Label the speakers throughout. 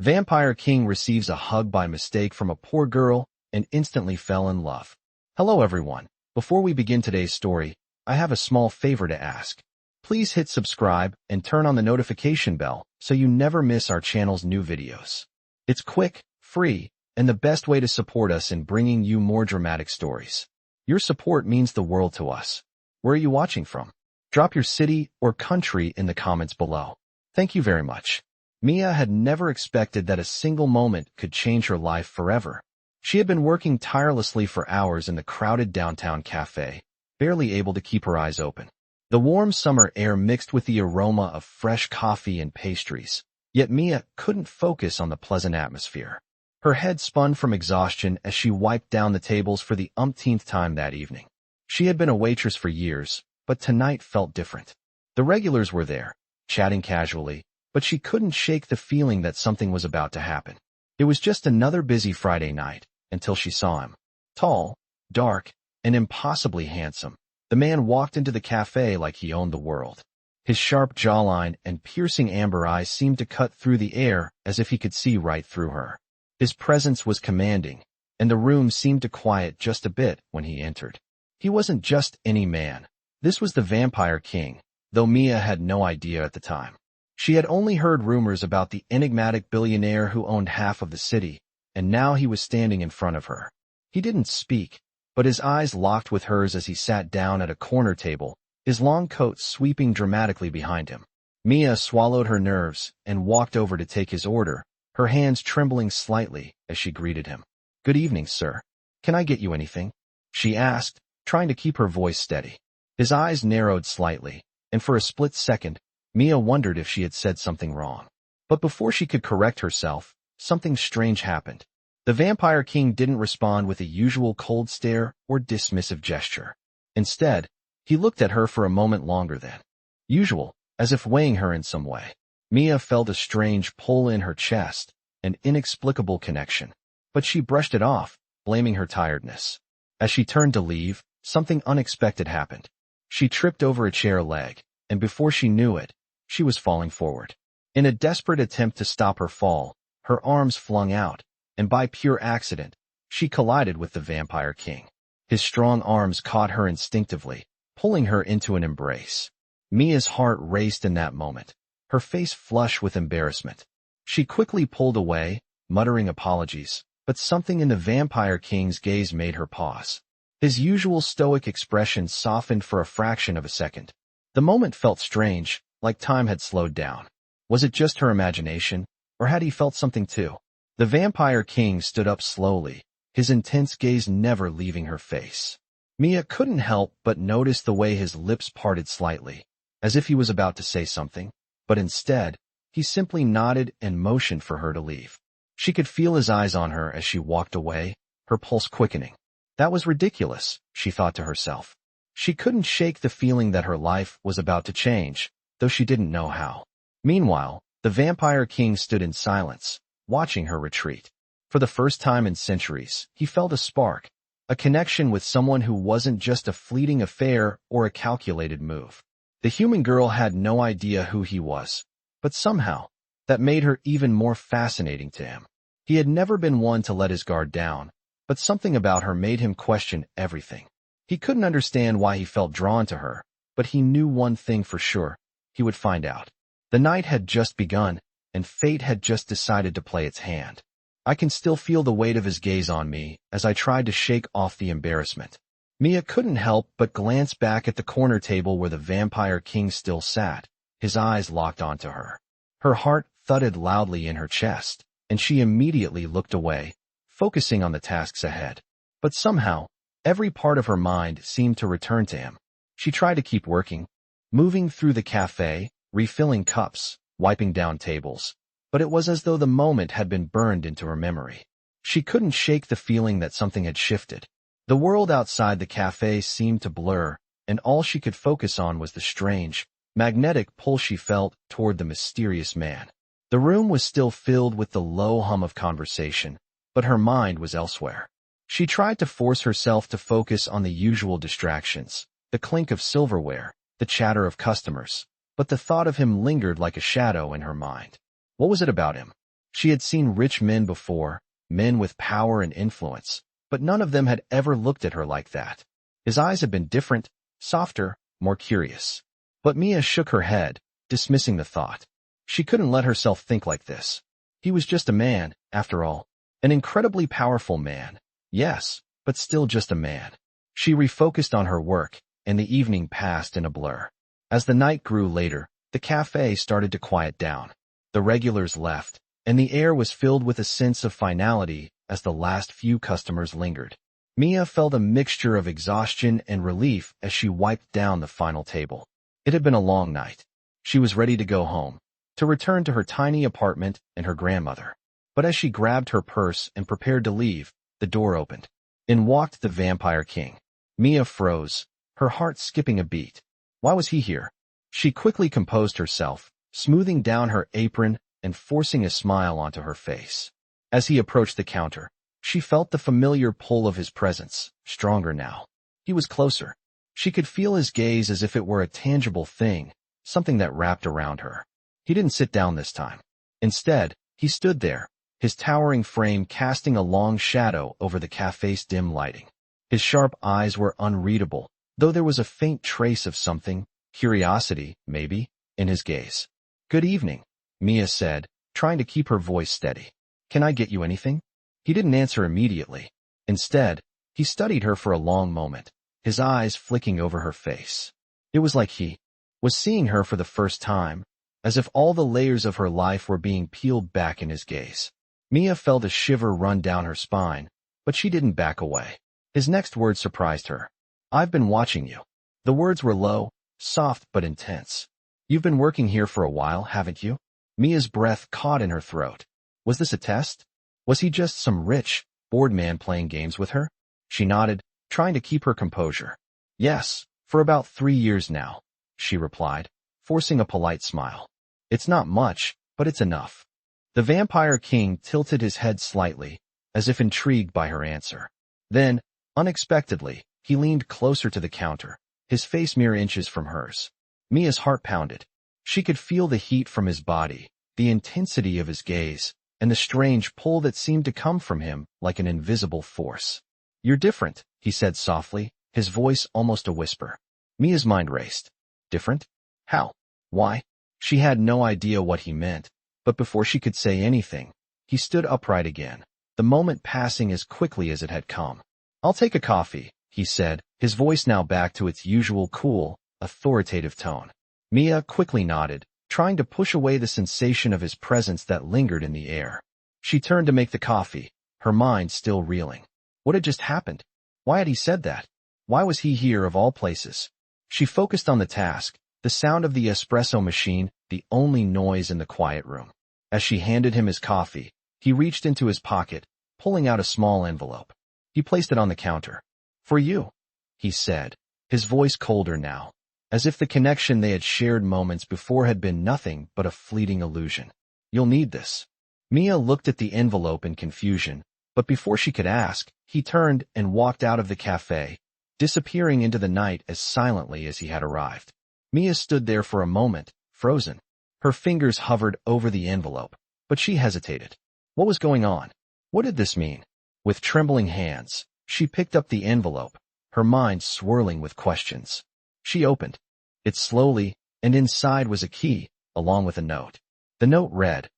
Speaker 1: Vampire King receives a hug by mistake from a poor girl and instantly fell in love. Hello everyone. Before we begin today's story, I have a small favor to ask. Please hit subscribe and turn on the notification bell so you never miss our channel's new videos. It's quick, free, and the best way to support us in bringing you more dramatic stories. Your support means the world to us. Where are you watching from? Drop your city or country in the comments below. Thank you very much. Mia had never expected that a single moment could change her life forever. She had been working tirelessly for hours in the crowded downtown cafe, barely able to keep her eyes open. The warm summer air mixed with the aroma of fresh coffee and pastries, yet Mia couldn't focus on the pleasant atmosphere. Her head spun from exhaustion as she wiped down the tables for the umpteenth time that evening. She had been a waitress for years, but tonight felt different. The regulars were there, chatting casually, but she couldn't shake the feeling that something was about to happen. It was just another busy Friday night, until she saw him. Tall, dark, and impossibly handsome, the man walked into the cafe like he owned the world. His sharp jawline and piercing amber eyes seemed to cut through the air as if he could see right through her. His presence was commanding, and the room seemed to quiet just a bit when he entered. He wasn't just any man. This was the Vampire King, though Mia had no idea at the time. She had only heard rumors about the enigmatic billionaire who owned half of the city, and now he was standing in front of her. He didn't speak, but his eyes locked with hers as he sat down at a corner table, his long coat sweeping dramatically behind him. Mia swallowed her nerves and walked over to take his order, her hands trembling slightly as she greeted him. "Good evening, sir. Can I get you anything?" she asked, trying to keep her voice steady. His eyes narrowed slightly, and for a split second, Mia wondered if she had said something wrong. But before she could correct herself, something strange happened. The Vampire King didn't respond with a usual cold stare or dismissive gesture. Instead, he looked at her for a moment longer than usual, as if weighing her in some way. Mia felt a strange pull in her chest, an inexplicable connection. But she brushed it off, blaming her tiredness. As she turned to leave, something unexpected happened. She tripped over a chair leg, and before she knew it, she was falling forward. In a desperate attempt to stop her fall, her arms flung out, and by pure accident, she collided with the Vampire King. His strong arms caught her instinctively, pulling her into an embrace. Mia's heart raced in that moment, her face flush with embarrassment. She quickly pulled away, muttering apologies, but something in the Vampire King's gaze made her pause. His usual stoic expression softened for a fraction of a second. The moment felt strange, like time had slowed down. Was it just her imagination, or had he felt something too? The Vampire King stood up slowly, his intense gaze never leaving her face. Mia couldn't help but notice the way his lips parted slightly, as if he was about to say something, but instead, he simply nodded and motioned for her to leave. She could feel his eyes on her as she walked away, her pulse quickening. That was ridiculous, she thought to herself. She couldn't shake the feeling that her life was about to change, though she didn't know how. Meanwhile, the Vampire King stood in silence, watching her retreat. For the first time in centuries, he felt a spark, a connection with someone who wasn't just a fleeting affair or a calculated move. The human girl had no idea who he was, but somehow, that made her even more fascinating to him. He had never been one to let his guard down, but something about her made him question everything. He couldn't understand why he felt drawn to her, but he knew one thing for sure: he would find out. The night had just begun, and fate had just decided to play its hand. I can still feel the weight of his gaze on me as I tried to shake off the embarrassment. Mia couldn't help but glance back at the corner table where the Vampire King still sat, his eyes locked onto her. Her heart thudded loudly in her chest, and she immediately looked away, focusing on the tasks ahead. But somehow, every part of her mind seemed to return to him. She tried to keep working, moving through the cafe, refilling cups, wiping down tables, but it was as though the moment had been burned into her memory. She couldn't shake the feeling that something had shifted. The world outside the cafe seemed to blur, and all she could focus on was the strange, magnetic pull she felt toward the mysterious man. The room was still filled with the low hum of conversation, but her mind was elsewhere. She tried to force herself to focus on the usual distractions, the clink of silverware, the chatter of customers, but the thought of him lingered like a shadow in her mind. What was it about him? She had seen rich men before, men with power and influence, but none of them had ever looked at her like that. His eyes had been different, softer, more curious. But Mia shook her head, dismissing the thought. She couldn't let herself think like this. He was just a man, after all. An incredibly powerful man. Yes, but still just a man. She refocused on her work, and the evening passed in a blur. As the night grew later, the cafe started to quiet down. The regulars left, and the air was filled with a sense of finality as the last few customers lingered. Mia felt a mixture of exhaustion and relief as she wiped down the final table. It had been a long night. She was ready to go home, to return to her tiny apartment and her grandmother. But as she grabbed her purse and prepared to leave, the door opened. In walked the Vampire King. Mia froze, her heart skipping a beat. Why was he here? She quickly composed herself, smoothing down her apron and forcing a smile onto her face. As he approached the counter, she felt the familiar pull of his presence, stronger now. He was closer. She could feel his gaze as if it were a tangible thing, something that wrapped around her. He didn't sit down this time. Instead, he stood there, his towering frame casting a long shadow over the cafe's dim lighting. His sharp eyes were unreadable, though there was a faint trace of something, curiosity, maybe, in his gaze. "Good evening," Mia said, trying to keep her voice steady. "Can I get you anything?" He didn't answer immediately. Instead, he studied her for a long moment, his eyes flicking over her face. It was like he was seeing her for the first time, as if all the layers of her life were being peeled back in his gaze. Mia felt a shiver run down her spine, but she didn't back away. His next words surprised her. "I've been watching you." The words were low, soft but intense. "You've been working here for a while, haven't you?" Mia's breath caught in her throat. Was this a test? Was he just some rich, bored man playing games with her? She nodded, trying to keep her composure. "Yes, for about 3 years now," she replied, forcing a polite smile. "It's not much, but it's enough." The Vampire King tilted his head slightly, as if intrigued by her answer. Then, unexpectedly, he leaned closer to the counter, his face mere inches from hers. Mia's heart pounded. She could feel the heat from his body, the intensity of his gaze, and the strange pull that seemed to come from him like an invisible force. "You're different," he said softly, his voice almost a whisper. Mia's mind raced. Different? How? Why? She had no idea what he meant, but before she could say anything, he stood upright again, the moment passing as quickly as it had come. "I'll take a coffee," he said, his voice now back to its usual cool, authoritative tone. Mia quickly nodded, trying to push away the sensation of his presence that lingered in the air. She turned to make the coffee, her mind still reeling. What had just happened? Why had he said that? Why was he here of all places? She focused on the task, the sound of the espresso machine, the only noise in the quiet room. As she handed him his coffee, he reached into his pocket, pulling out a small envelope. He placed it on the counter. "For you," he said, his voice colder now, as if the connection they had shared moments before had been nothing but a fleeting illusion. "You'll need this." Mia looked at the envelope in confusion, but before she could ask, he turned and walked out of the cafe, disappearing into the night as silently as he had arrived. Mia stood there for a moment, frozen. Her fingers hovered over the envelope, but she hesitated. What was going on? What did this mean? With trembling hands, she picked up the envelope, her mind swirling with questions. She opened it slowly, and inside was a key, along with a note. The note read,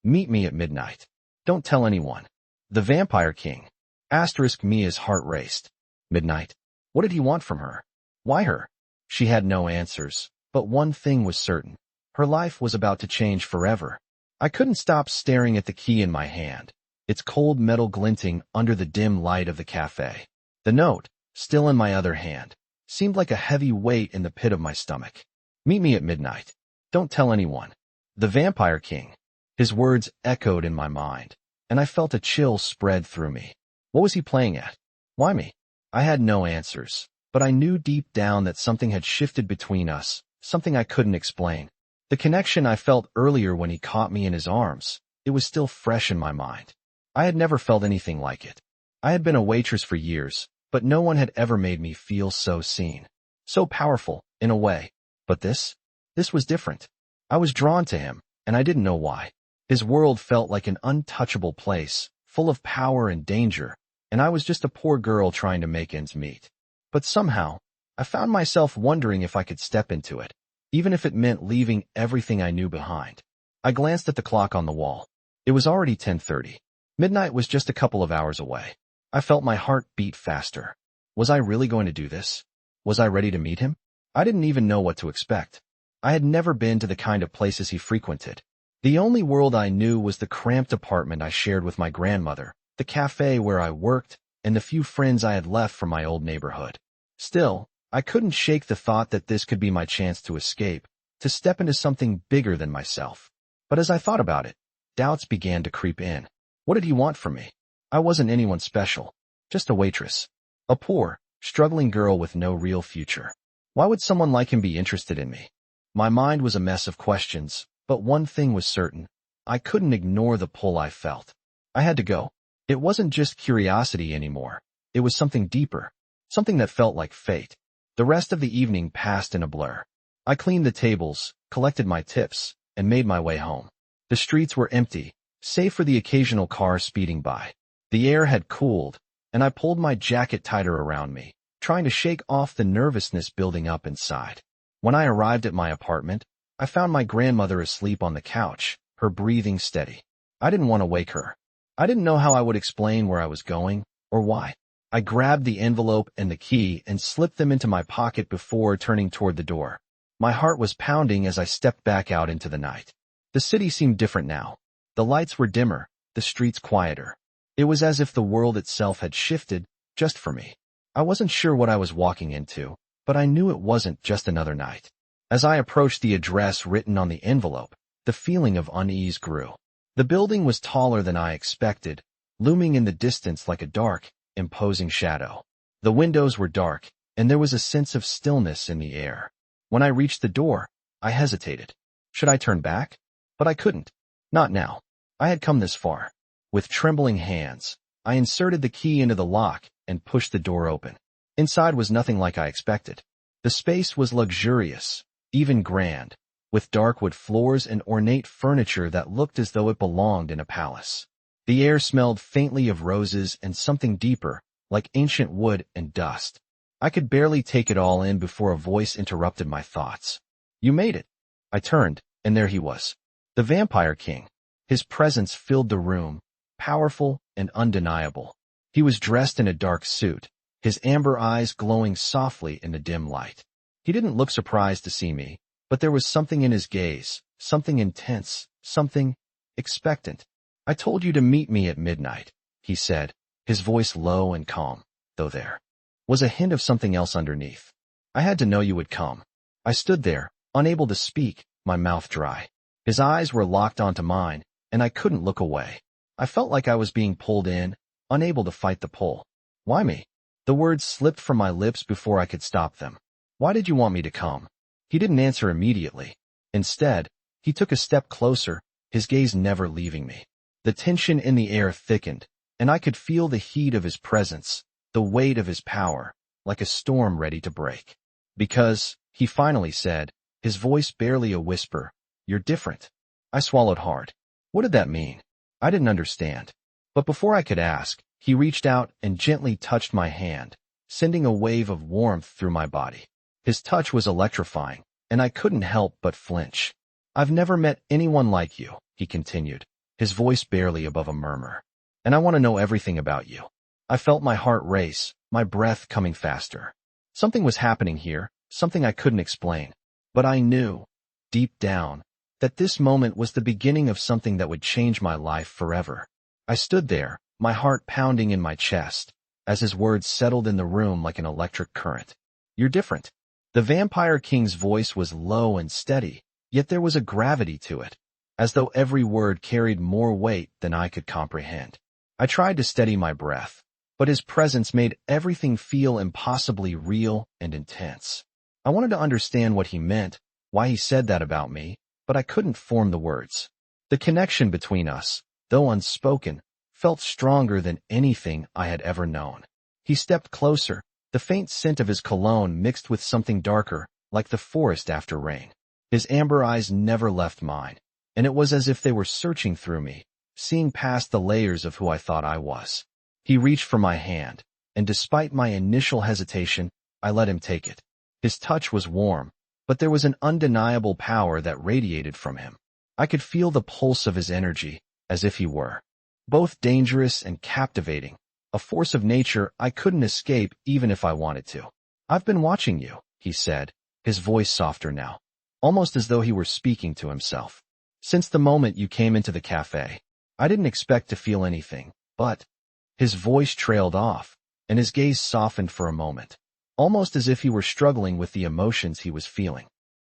Speaker 1: "Meet me at midnight. Don't tell anyone. The Vampire King." Mia's heart raced. Midnight? What did he want from her? Why her? She had no answers, but one thing was certain. Her life was about to change forever. I couldn't stop staring at the key in my hand, its cold metal glinting under the dim light of the cafe. The note, still in my other hand, seemed like a heavy weight in the pit of my stomach. "Meet me at midnight. Don't tell anyone. The Vampire King." His words echoed in my mind, and I felt a chill spread through me. What was he playing at? Why me? I had no answers, but I knew deep down that something had shifted between us, something I couldn't explain. The connection I felt earlier when he caught me in his arms, it was still fresh in my mind. I had never felt anything like it. I had been a waitress for years, but no one had ever made me feel so seen. So powerful, in a way. But this was different. I was drawn to him, and I didn't know why. His world felt like an untouchable place, full of power and danger, and I was just a poor girl trying to make ends meet. But somehow, I found myself wondering if I could step into it, even if it meant leaving everything I knew behind. I glanced at the clock on the wall. It was already 10:30. Midnight was just a couple of hours away. I felt my heart beat faster. Was I really going to do this? Was I ready to meet him? I didn't even know what to expect. I had never been to the kind of places he frequented. The only world I knew was the cramped apartment I shared with my grandmother, the cafe where I worked, and the few friends I had left from my old neighborhood. Still, I couldn't shake the thought that this could be my chance to escape, to step into something bigger than myself. But as I thought about it, doubts began to creep in. What did he want from me? I wasn't anyone special, just a waitress. A poor, struggling girl with no real future. Why would someone like him be interested in me? My mind was a mess of questions, but one thing was certain. I couldn't ignore the pull I felt. I had to go. It wasn't just curiosity anymore. It was something deeper, something that felt like fate. The rest of the evening passed in a blur. I cleaned the tables, collected my tips, and made my way home. The streets were empty, save for the occasional car speeding by. The air had cooled, and I pulled my jacket tighter around me, trying to shake off the nervousness building up inside. When I arrived at my apartment, I found my grandmother asleep on the couch, her breathing steady. I didn't want to wake her. I didn't know how I would explain where I was going, or why. I grabbed the envelope and the key and slipped them into my pocket before turning toward the door. My heart was pounding as I stepped back out into the night. The city seemed different now. The lights were dimmer, the streets quieter. It was as if the world itself had shifted, just for me. I wasn't sure what I was walking into, but I knew it wasn't just another night. As I approached the address written on the envelope, the feeling of unease grew. The building was taller than I expected, looming in the distance like a dark, imposing shadow. The windows were dark, and there was a sense of stillness in the air. When I reached the door, I hesitated. Should I turn back? But I couldn't. Not now. I had come this far. With trembling hands, I inserted the key into the lock and pushed the door open. Inside was nothing like I expected. The space was luxurious, even grand, with dark wood floors and ornate furniture that looked as though it belonged in a palace. The air smelled faintly of roses and something deeper, like ancient wood and dust. I could barely take it all in before a voice interrupted my thoughts. You made it. I turned, and there he was. The Vampire King. His presence filled the room, powerful and undeniable. He was dressed in a dark suit, his amber eyes glowing softly in the dim light. He didn't look surprised to see me, but there was something in his gaze, something intense, something expectant. I told you to meet me at midnight, he said, his voice low and calm, though there was a hint of something else underneath. I had to know you would come. I stood there, unable to speak, my mouth dry. His eyes were locked onto mine, and I couldn't look away. I felt like I was being pulled in, unable to fight the pull. Why me? The words slipped from my lips before I could stop them. Why did you want me to come? He didn't answer immediately. Instead, he took a step closer, his gaze never leaving me. The tension in the air thickened, and I could feel the heat of his presence, the weight of his power, like a storm ready to break. Because, he finally said, his voice barely a whisper, you're different. I swallowed hard. What did that mean? I didn't understand. But before I could ask, he reached out and gently touched my hand, sending a wave of warmth through my body. His touch was electrifying, and I couldn't help but flinch. I've never met anyone like you, he continued, his voice barely above a murmur. And I want to know everything about you. I felt my heart race, my breath coming faster. Something was happening here, something I couldn't explain. But I knew, deep down, that this moment was the beginning of something that would change my life forever. I stood there, my heart pounding in my chest, as his words settled in the room like an electric current. You're different. The Vampire King's voice was low and steady, yet there was a gravity to it, as though every word carried more weight than I could comprehend. I tried to steady my breath, but his presence made everything feel impossibly real and intense. I wanted to understand what he meant, why he said that about me, but I couldn't form the words. The connection between us, though unspoken, felt stronger than anything I had ever known. He stepped closer, the faint scent of his cologne mixed with something darker, like the forest after rain. His amber eyes never left mine, and it was as if they were searching through me, seeing past the layers of who I thought I was. He reached for my hand, and despite my initial hesitation, I let him take it. His touch was warm, but there was an undeniable power that radiated from him. I could feel the pulse of his energy, as if he were both dangerous and captivating, a force of nature I couldn't escape even if I wanted to. "I've been watching you," he said, his voice softer now, almost as though he were speaking to himself. "Since the moment you came into the cafe, I didn't expect to feel anything, but—" His voice trailed off, and his gaze softened for a moment, almost as if he were struggling with the emotions he was feeling.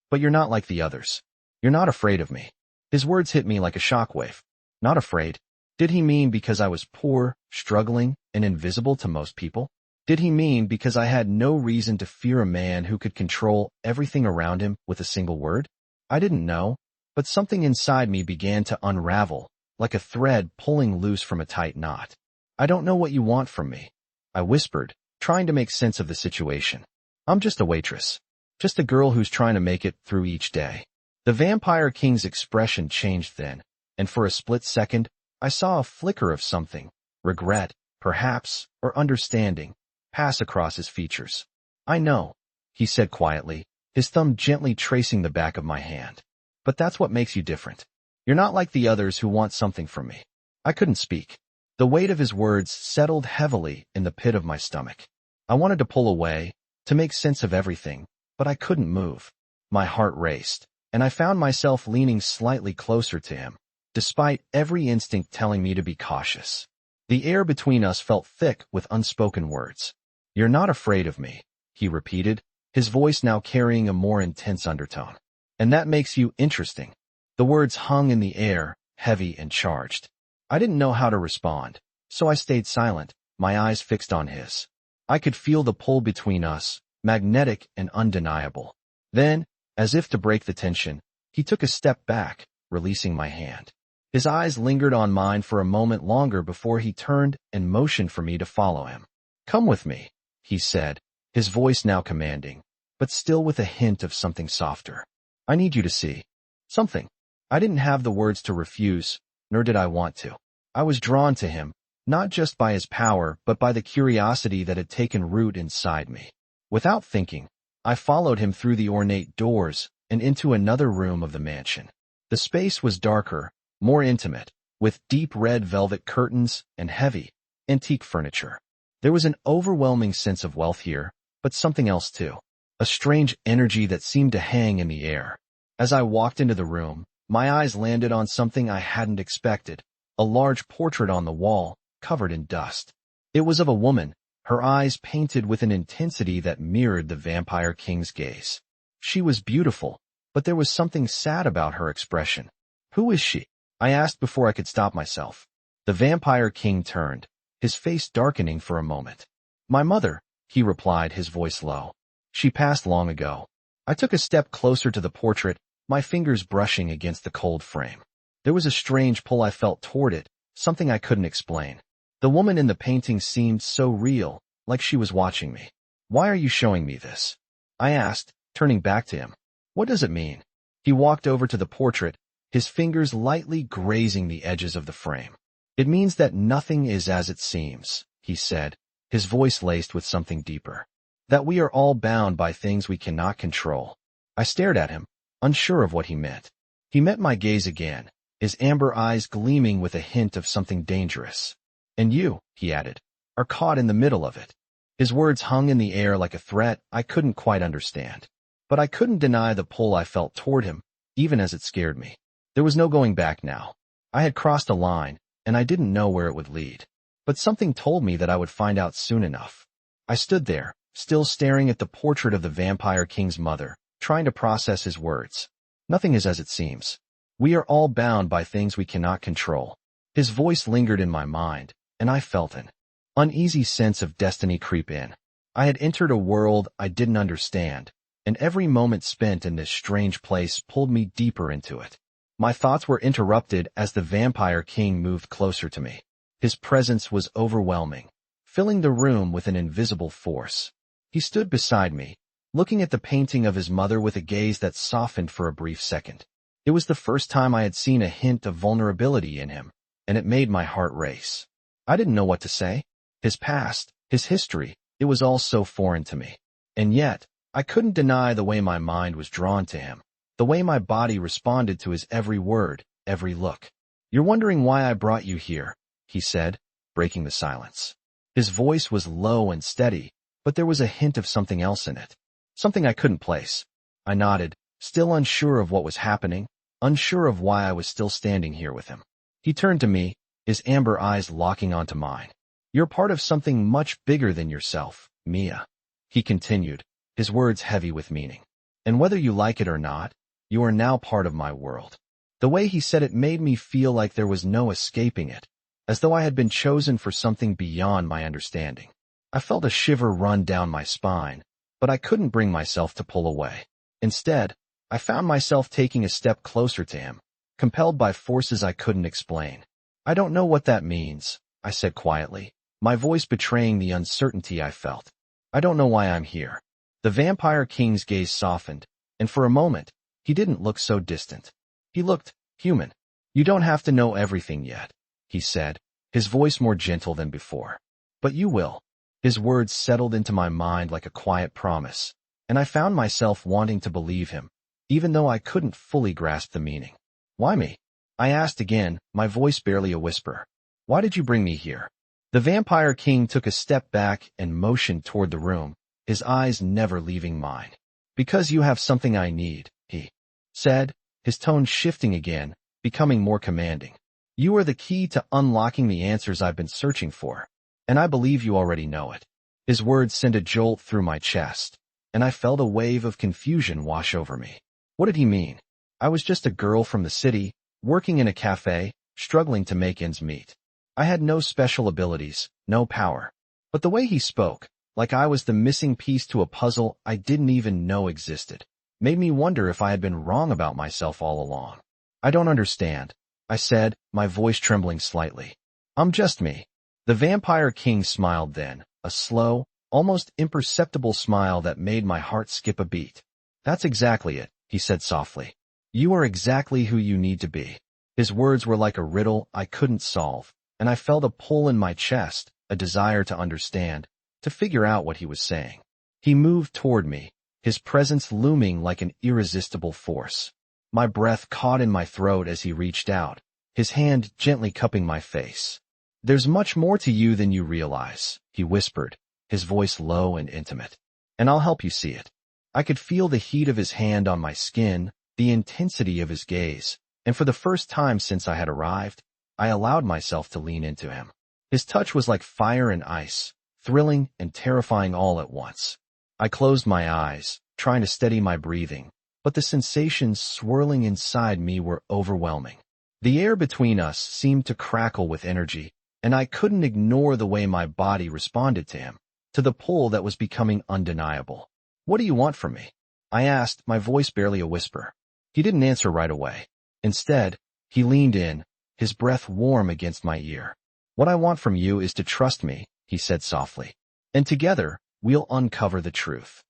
Speaker 1: "But you're not like the others. You're not afraid of me." His words hit me like a shockwave. Not afraid? Did he mean because I was poor, struggling, and invisible to most people? Did he mean because I had no reason to fear a man who could control everything around him with a single word? I didn't know, but something inside me began to unravel, like a thread pulling loose from a tight knot. "I don't know what you want from me," I whispered, trying to make sense of the situation. "I'm just a waitress. Just a girl who's trying to make it through each day." The Vampire King's expression changed then, and for a split second, I saw a flicker of something, regret, perhaps, or understanding, pass across his features. "I know," he said quietly, his thumb gently tracing the back of my hand. "But that's what makes you different. You're not like the others who want something from me." I couldn't speak. The weight of his words settled heavily in the pit of my stomach. I wanted to pull away, to make sense of everything, but I couldn't move. My heart raced, and I found myself leaning slightly closer to him, despite every instinct telling me to be cautious. The air between us felt thick with unspoken words. "You're not afraid of me," he repeated, his voice now carrying a more intense undertone. "And that makes you interesting." The words hung in the air, heavy and charged. I didn't know how to respond, so I stayed silent, my eyes fixed on his. I could feel the pull between us, magnetic and undeniable. Then, as if to break the tension, he took a step back, releasing my hand. His eyes lingered on mine for a moment longer before he turned and motioned for me to follow him. "Come with me," he said, his voice now commanding, but still with a hint of something softer. "I need you to see something." I didn't have the words to refuse, nor did I want to. I was drawn to him, not just by his power, but by the curiosity that had taken root inside me. Without thinking, I followed him through the ornate doors and into another room of the mansion. The space was darker, more intimate, with deep red velvet curtains and heavy, antique furniture. There was an overwhelming sense of wealth here, but something else too. A strange energy that seemed to hang in the air. As I walked into the room, my eyes landed on something I hadn't expected, a large portrait on the wall, covered in dust. It was of a woman, her eyes painted with an intensity that mirrored the Vampire King's gaze. She was beautiful, but there was something sad about her expression. "Who is she?" I asked before I could stop myself. The Vampire King turned, his face darkening for a moment. "My mother," he replied, his voice low. "She passed long ago." I took a step closer to the portrait, my fingers brushing against the cold frame. There was a strange pull I felt toward it, something I couldn't explain. The woman in the painting seemed so real, like she was watching me. "Why are you showing me this?" I asked, turning back to him. "What does it mean?" He walked over to the portrait, his fingers lightly grazing the edges of the frame. "It means that nothing is as it seems," he said, his voice laced with something deeper. "That we are all bound by things we cannot control." I stared at him, unsure of what he meant. He met my gaze again, his amber eyes gleaming with a hint of something dangerous. "And you," he added, "are caught in the middle of it." His words hung in the air like a threat I couldn't quite understand. But I couldn't deny the pull I felt toward him, even as it scared me. There was no going back now. I had crossed a line, and I didn't know where it would lead. But something told me that I would find out soon enough. I stood there, still staring at the portrait of the Vampire King's mother, trying to process his words. "Nothing is as it seems. We are all bound by things we cannot control." His voice lingered in my mind, and I felt an uneasy sense of destiny creep in. I had entered a world I didn't understand, and every moment spent in this strange place pulled me deeper into it. My thoughts were interrupted as the Vampire King moved closer to me. His presence was overwhelming, filling the room with an invisible force. He stood beside me, looking at the painting of his mother with a gaze that softened for a brief second. It was the first time I had seen a hint of vulnerability in him, and it made my heart race. I didn't know what to say. His past, his history, it was all so foreign to me. And yet, I couldn't deny the way my mind was drawn to him, the way my body responded to his every word, every look. "You're wondering why I brought you here," he said, breaking the silence. His voice was low and steady, but there was a hint of something else in it. Something I couldn't place. I nodded, still unsure of what was happening, unsure of why I was still standing here with him. He turned to me, his amber eyes locking onto mine. "You're part of something much bigger than yourself, Mia," he continued, his words heavy with meaning. "And whether you like it or not, you are now part of my world." The way he said it made me feel like there was no escaping it, as though I had been chosen for something beyond my understanding. I felt a shiver run down my spine, but I couldn't bring myself to pull away. Instead, I found myself taking a step closer to him, compelled by forces I couldn't explain. "I don't know what that means," I said quietly, my voice betraying the uncertainty I felt. "I don't know why I'm here." The Vampire King's gaze softened, and for a moment, he didn't look so distant. He looked human. "You don't have to know everything yet," he said, his voice more gentle than before. "But you will." His words settled into my mind like a quiet promise, and I found myself wanting to believe him, even though I couldn't fully grasp the meaning. "Why me?" I asked again, my voice barely a whisper. "Why did you bring me here?" The Vampire King took a step back and motioned toward the room, his eyes never leaving mine. "Because you have something I need," he said, his tone shifting again, becoming more commanding. "You are the key to unlocking the answers I've been searching for, and I believe you already know it." His words sent a jolt through my chest, and I felt a wave of confusion wash over me. What did he mean? I was just a girl from the city, working in a cafe, struggling to make ends meet. I had no special abilities, no power. But the way he spoke, like I was the missing piece to a puzzle I didn't even know existed, made me wonder if I had been wrong about myself all along. "I don't understand," I said, my voice trembling slightly. "I'm just me." The Vampire King smiled then, a slow, almost imperceptible smile that made my heart skip a beat. "That's exactly it," he said softly. "You are exactly who you need to be." His words were like a riddle I couldn't solve, and I felt a pull in my chest, a desire to understand, to figure out what he was saying. He moved toward me, his presence looming like an irresistible force. My breath caught in my throat as he reached out, his hand gently cupping my face. "There's much more to you than you realize," he whispered, his voice low and intimate. "And I'll help you see it." I could feel the heat of his hand on my skin, the intensity of his gaze, and for the first time since I had arrived, I allowed myself to lean into him. His touch was like fire and ice, thrilling and terrifying all at once. I closed my eyes, trying to steady my breathing, but the sensations swirling inside me were overwhelming. The air between us seemed to crackle with energy, and I couldn't ignore the way my body responded to him, to the pull that was becoming undeniable. "What do you want from me?" I asked, my voice barely a whisper. He didn't answer right away. Instead, he leaned in, his breath warm against my ear. "What I want from you is to trust me," he said softly. "And together, we'll uncover the truth."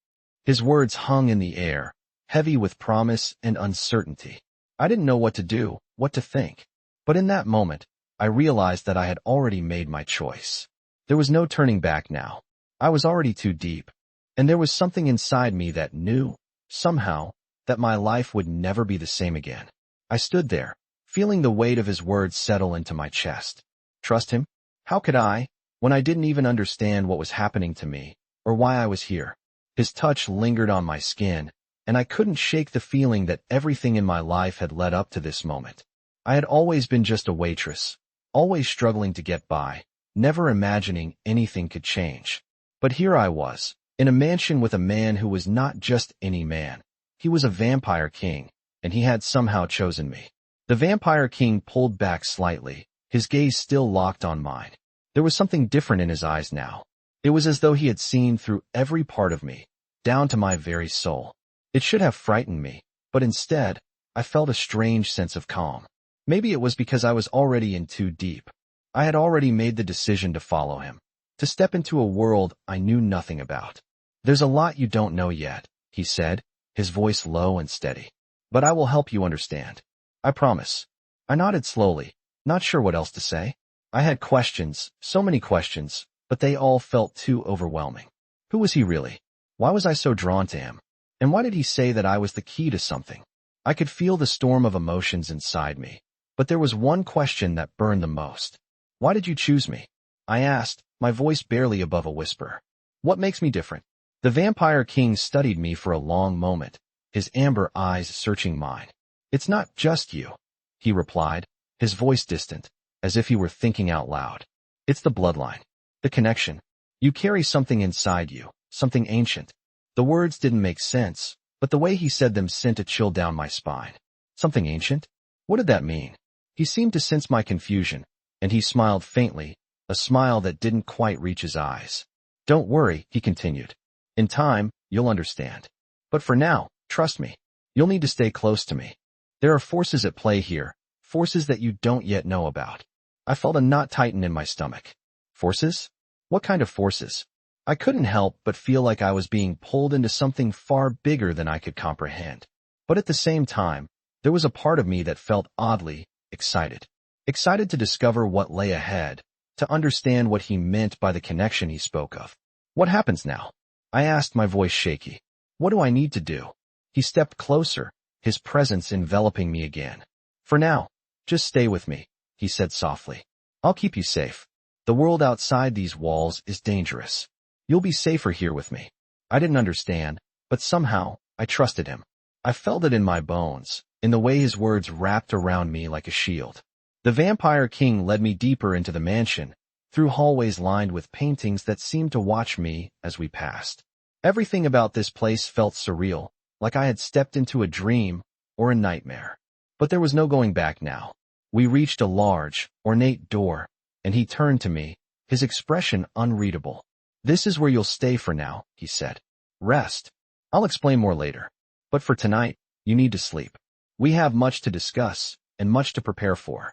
Speaker 1: His words hung in the air, heavy with promise and uncertainty. I didn't know what to do, what to think. But in that moment, I realized that I had already made my choice. There was no turning back now. I was already too deep. And there was something inside me that knew, somehow, that my life would never be the same again. I stood there, feeling the weight of his words settle into my chest. Trust him? How could I, when I didn't even understand what was happening to me, or why I was here? His touch lingered on my skin, and I couldn't shake the feeling that everything in my life had led up to this moment. I had always been just a waitress, always struggling to get by, never imagining anything could change. But here I was, in a mansion with a man who was not just any man. He was a vampire king, and he had somehow chosen me. The Vampire King pulled back slightly, his gaze still locked on mine. There was something different in his eyes now. It was as though he had seen through every part of me, down to my very soul. It should have frightened me, but instead, I felt a strange sense of calm. Maybe it was because I was already in too deep. I had already made the decision to follow him, to step into a world I knew nothing about. "There's a lot you don't know yet," he said, his voice low and steady. but I will help you understand. I promise. I nodded slowly, not sure what else to say. I had questions, so many questions, but they all felt too overwhelming. Who was he really? Why was I so drawn to him? And why did he say that I was the key to something? I could feel the storm of emotions inside me, but there was one question that burned the most. Why did you choose me? I asked, my voice barely above a whisper. What makes me different? The Vampire King studied me for a long moment, his amber eyes searching mine. It's not just you, he replied, his voice distant, as if he were thinking out loud. It's the bloodline, the connection. You carry something inside you, something ancient. The words didn't make sense, but the way he said them sent a chill down my spine. Something ancient? What did that mean? He seemed to sense my confusion, and he smiled faintly, a smile that didn't quite reach his eyes. Don't worry, he continued. In time, you'll understand. But for now, trust me. You'll need to stay close to me. There are forces at play here, forces that you don't yet know about. I felt a knot tighten in my stomach. Forces? What kind of forces? I couldn't help but feel like I was being pulled into something far bigger than I could comprehend. But at the same time, there was a part of me that felt oddly excited. Excited to discover what lay ahead, to understand what he meant by the connection he spoke of. What happens now? I asked, my voice shaky. What do I need to do? He stepped closer, his presence enveloping me again. For now, just stay with me, he said softly. I'll keep you safe. The world outside these walls is dangerous. You'll be safer here with me. I didn't understand, but somehow, I trusted him. I felt it in my bones, in the way his words wrapped around me like a shield. The Vampire King led me deeper into the mansion, through hallways lined with paintings that seemed to watch me as we passed. Everything about this place felt surreal, like I had stepped into a dream or a nightmare. But there was no going back now. We reached a large, ornate door, and he turned to me, his expression unreadable. This is where you'll stay for now, he said. Rest. I'll explain more later. But for tonight, you need to sleep. We have much to discuss, and much to prepare for.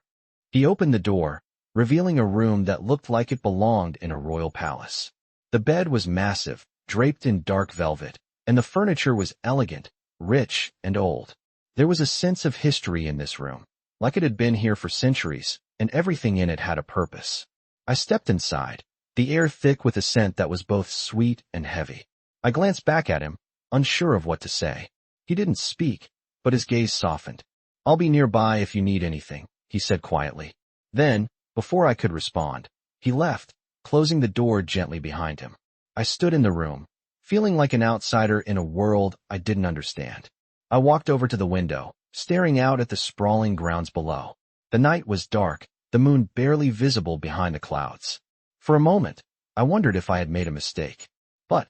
Speaker 1: He opened the door, revealing a room that looked like it belonged in a royal palace. The bed was massive, draped in dark velvet, and the furniture was elegant, rich, and old. There was a sense of history in this room, like it had been here for centuries, and everything in it had a purpose. I stepped inside, the air thick with a scent that was both sweet and heavy. I glanced back at him, unsure of what to say. He didn't speak, but his gaze softened. I'll be nearby if you need anything, he said quietly. Then, before I could respond, he left, closing the door gently behind him. I stood in the room, feeling like an outsider in a world I didn't understand. I walked over to the window, staring out at the sprawling grounds below. The night was dark, the moon barely visible behind the clouds. For a moment, I wondered if I had made a mistake. But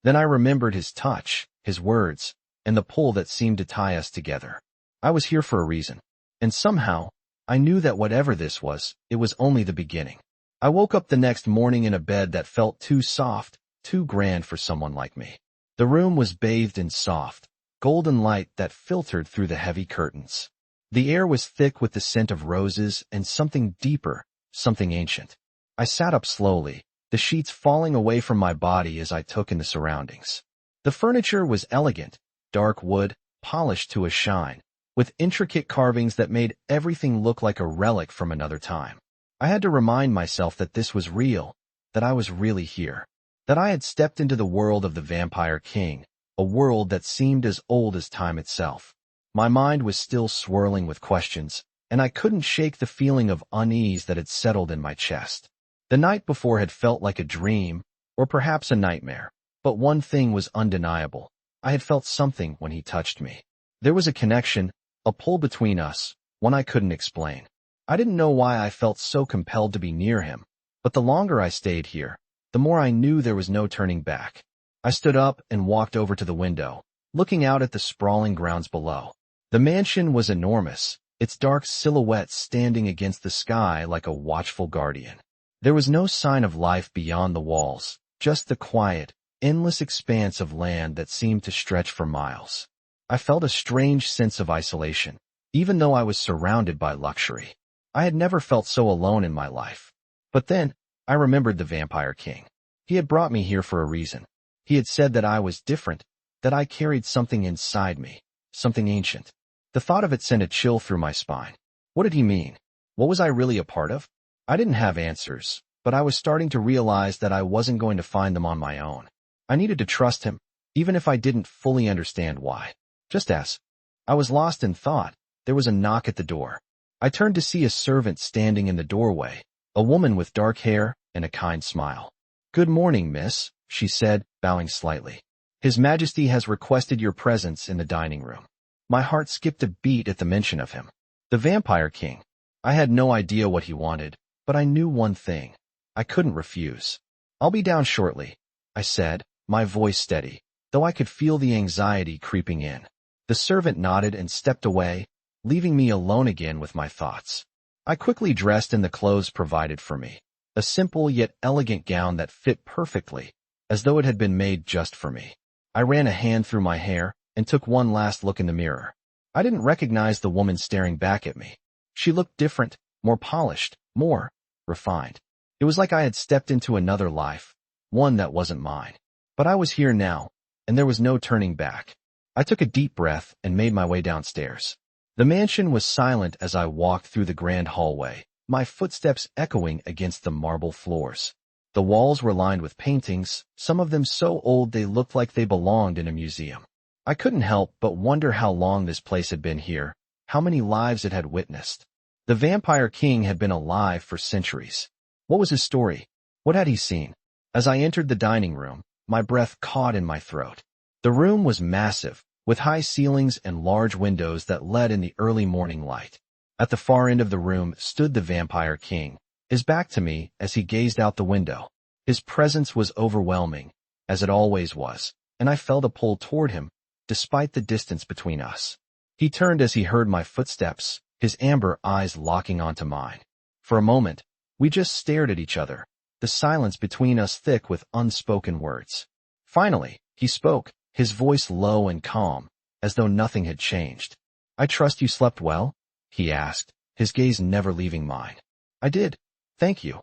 Speaker 1: then I remembered his touch, his words, and the pull that seemed to tie us together. I was here for a reason. And somehow, I knew that whatever this was, it was only the beginning. I woke up the next morning in a bed that felt too soft, too grand for someone like me. The room was bathed in soft, golden light that filtered through the heavy curtains. The air was thick with the scent of roses and something deeper, something ancient. I sat up slowly, the sheets falling away from my body as I took in the surroundings. The furniture was elegant, dark wood, polished to a shine, with intricate carvings that made everything look like a relic from another time. I had to remind myself that this was real, that I was really here, that I had stepped into the world of the Vampire King, a world that seemed as old as time itself. My mind was still swirling with questions, and I couldn't shake the feeling of unease that had settled in my chest. The night before had felt like a dream, or perhaps a nightmare, but one thing was undeniable. I had felt something when he touched me. There was a connection, a pull between us, one I couldn't explain. I didn't know why I felt so compelled to be near him, but the longer I stayed here, the more I knew there was no turning back. I stood up and walked over to the window, looking out at the sprawling grounds below. The mansion was enormous, its dark silhouette standing against the sky like a watchful guardian. There was no sign of life beyond the walls, just the quiet, endless expanse of land that seemed to stretch for miles. I felt a strange sense of isolation, even though I was surrounded by luxury. I had never felt so alone in my life. But then, I remembered the Vampire King. He had brought me here for a reason. He had said that I was different, that I carried something inside me, something ancient. The thought of it sent a chill through my spine. What did he mean? What was I really a part of? I didn't have answers, but I was starting to realize that I wasn't going to find them on my own. I needed to trust him, even if I didn't fully understand why. Just as I was lost in thought, there was a knock at the door. I turned to see a servant standing in the doorway, a woman with dark hair and a kind smile. "Good morning, miss," she said, bowing slightly. "His Majesty has requested your presence in the dining room." My heart skipped a beat at the mention of him. The Vampire King. I had no idea what he wanted, but I knew one thing. I couldn't refuse. "I'll be down shortly," I said, my voice steady, though I could feel the anxiety creeping in. The servant nodded and stepped away, leaving me alone again with my thoughts. I quickly dressed in the clothes provided for me, a simple yet elegant gown that fit perfectly, as though it had been made just for me. I ran a hand through my hair and took one last look in the mirror. I didn't recognize the woman staring back at me. She looked different, more polished, more refined. It was like I had stepped into another life, one that wasn't mine. But I was here now, and there was no turning back. I took a deep breath and made my way downstairs. The mansion was silent as I walked through the grand hallway, my footsteps echoing against the marble floors. The walls were lined with paintings, some of them so old they looked like they belonged in a museum. I couldn't help but wonder how long this place had been here, how many lives it had witnessed. The Vampire King had been alive for centuries. What was his story? What had he seen? As I entered the dining room, my breath caught in my throat. The room was massive, with high ceilings and large windows that let in the early morning light. At the far end of the room stood the Vampire King, his back to me as he gazed out the window. His presence was overwhelming, as it always was, and I felt a pull toward him, despite the distance between us. He turned as he heard my footsteps, his amber eyes locking onto mine. For a moment, we just stared at each other, the silence between us thick with unspoken words. Finally, he spoke, his voice low and calm, as though nothing had changed. "I trust you slept well?" he asked, his gaze never leaving mine. "I did. Thank you,"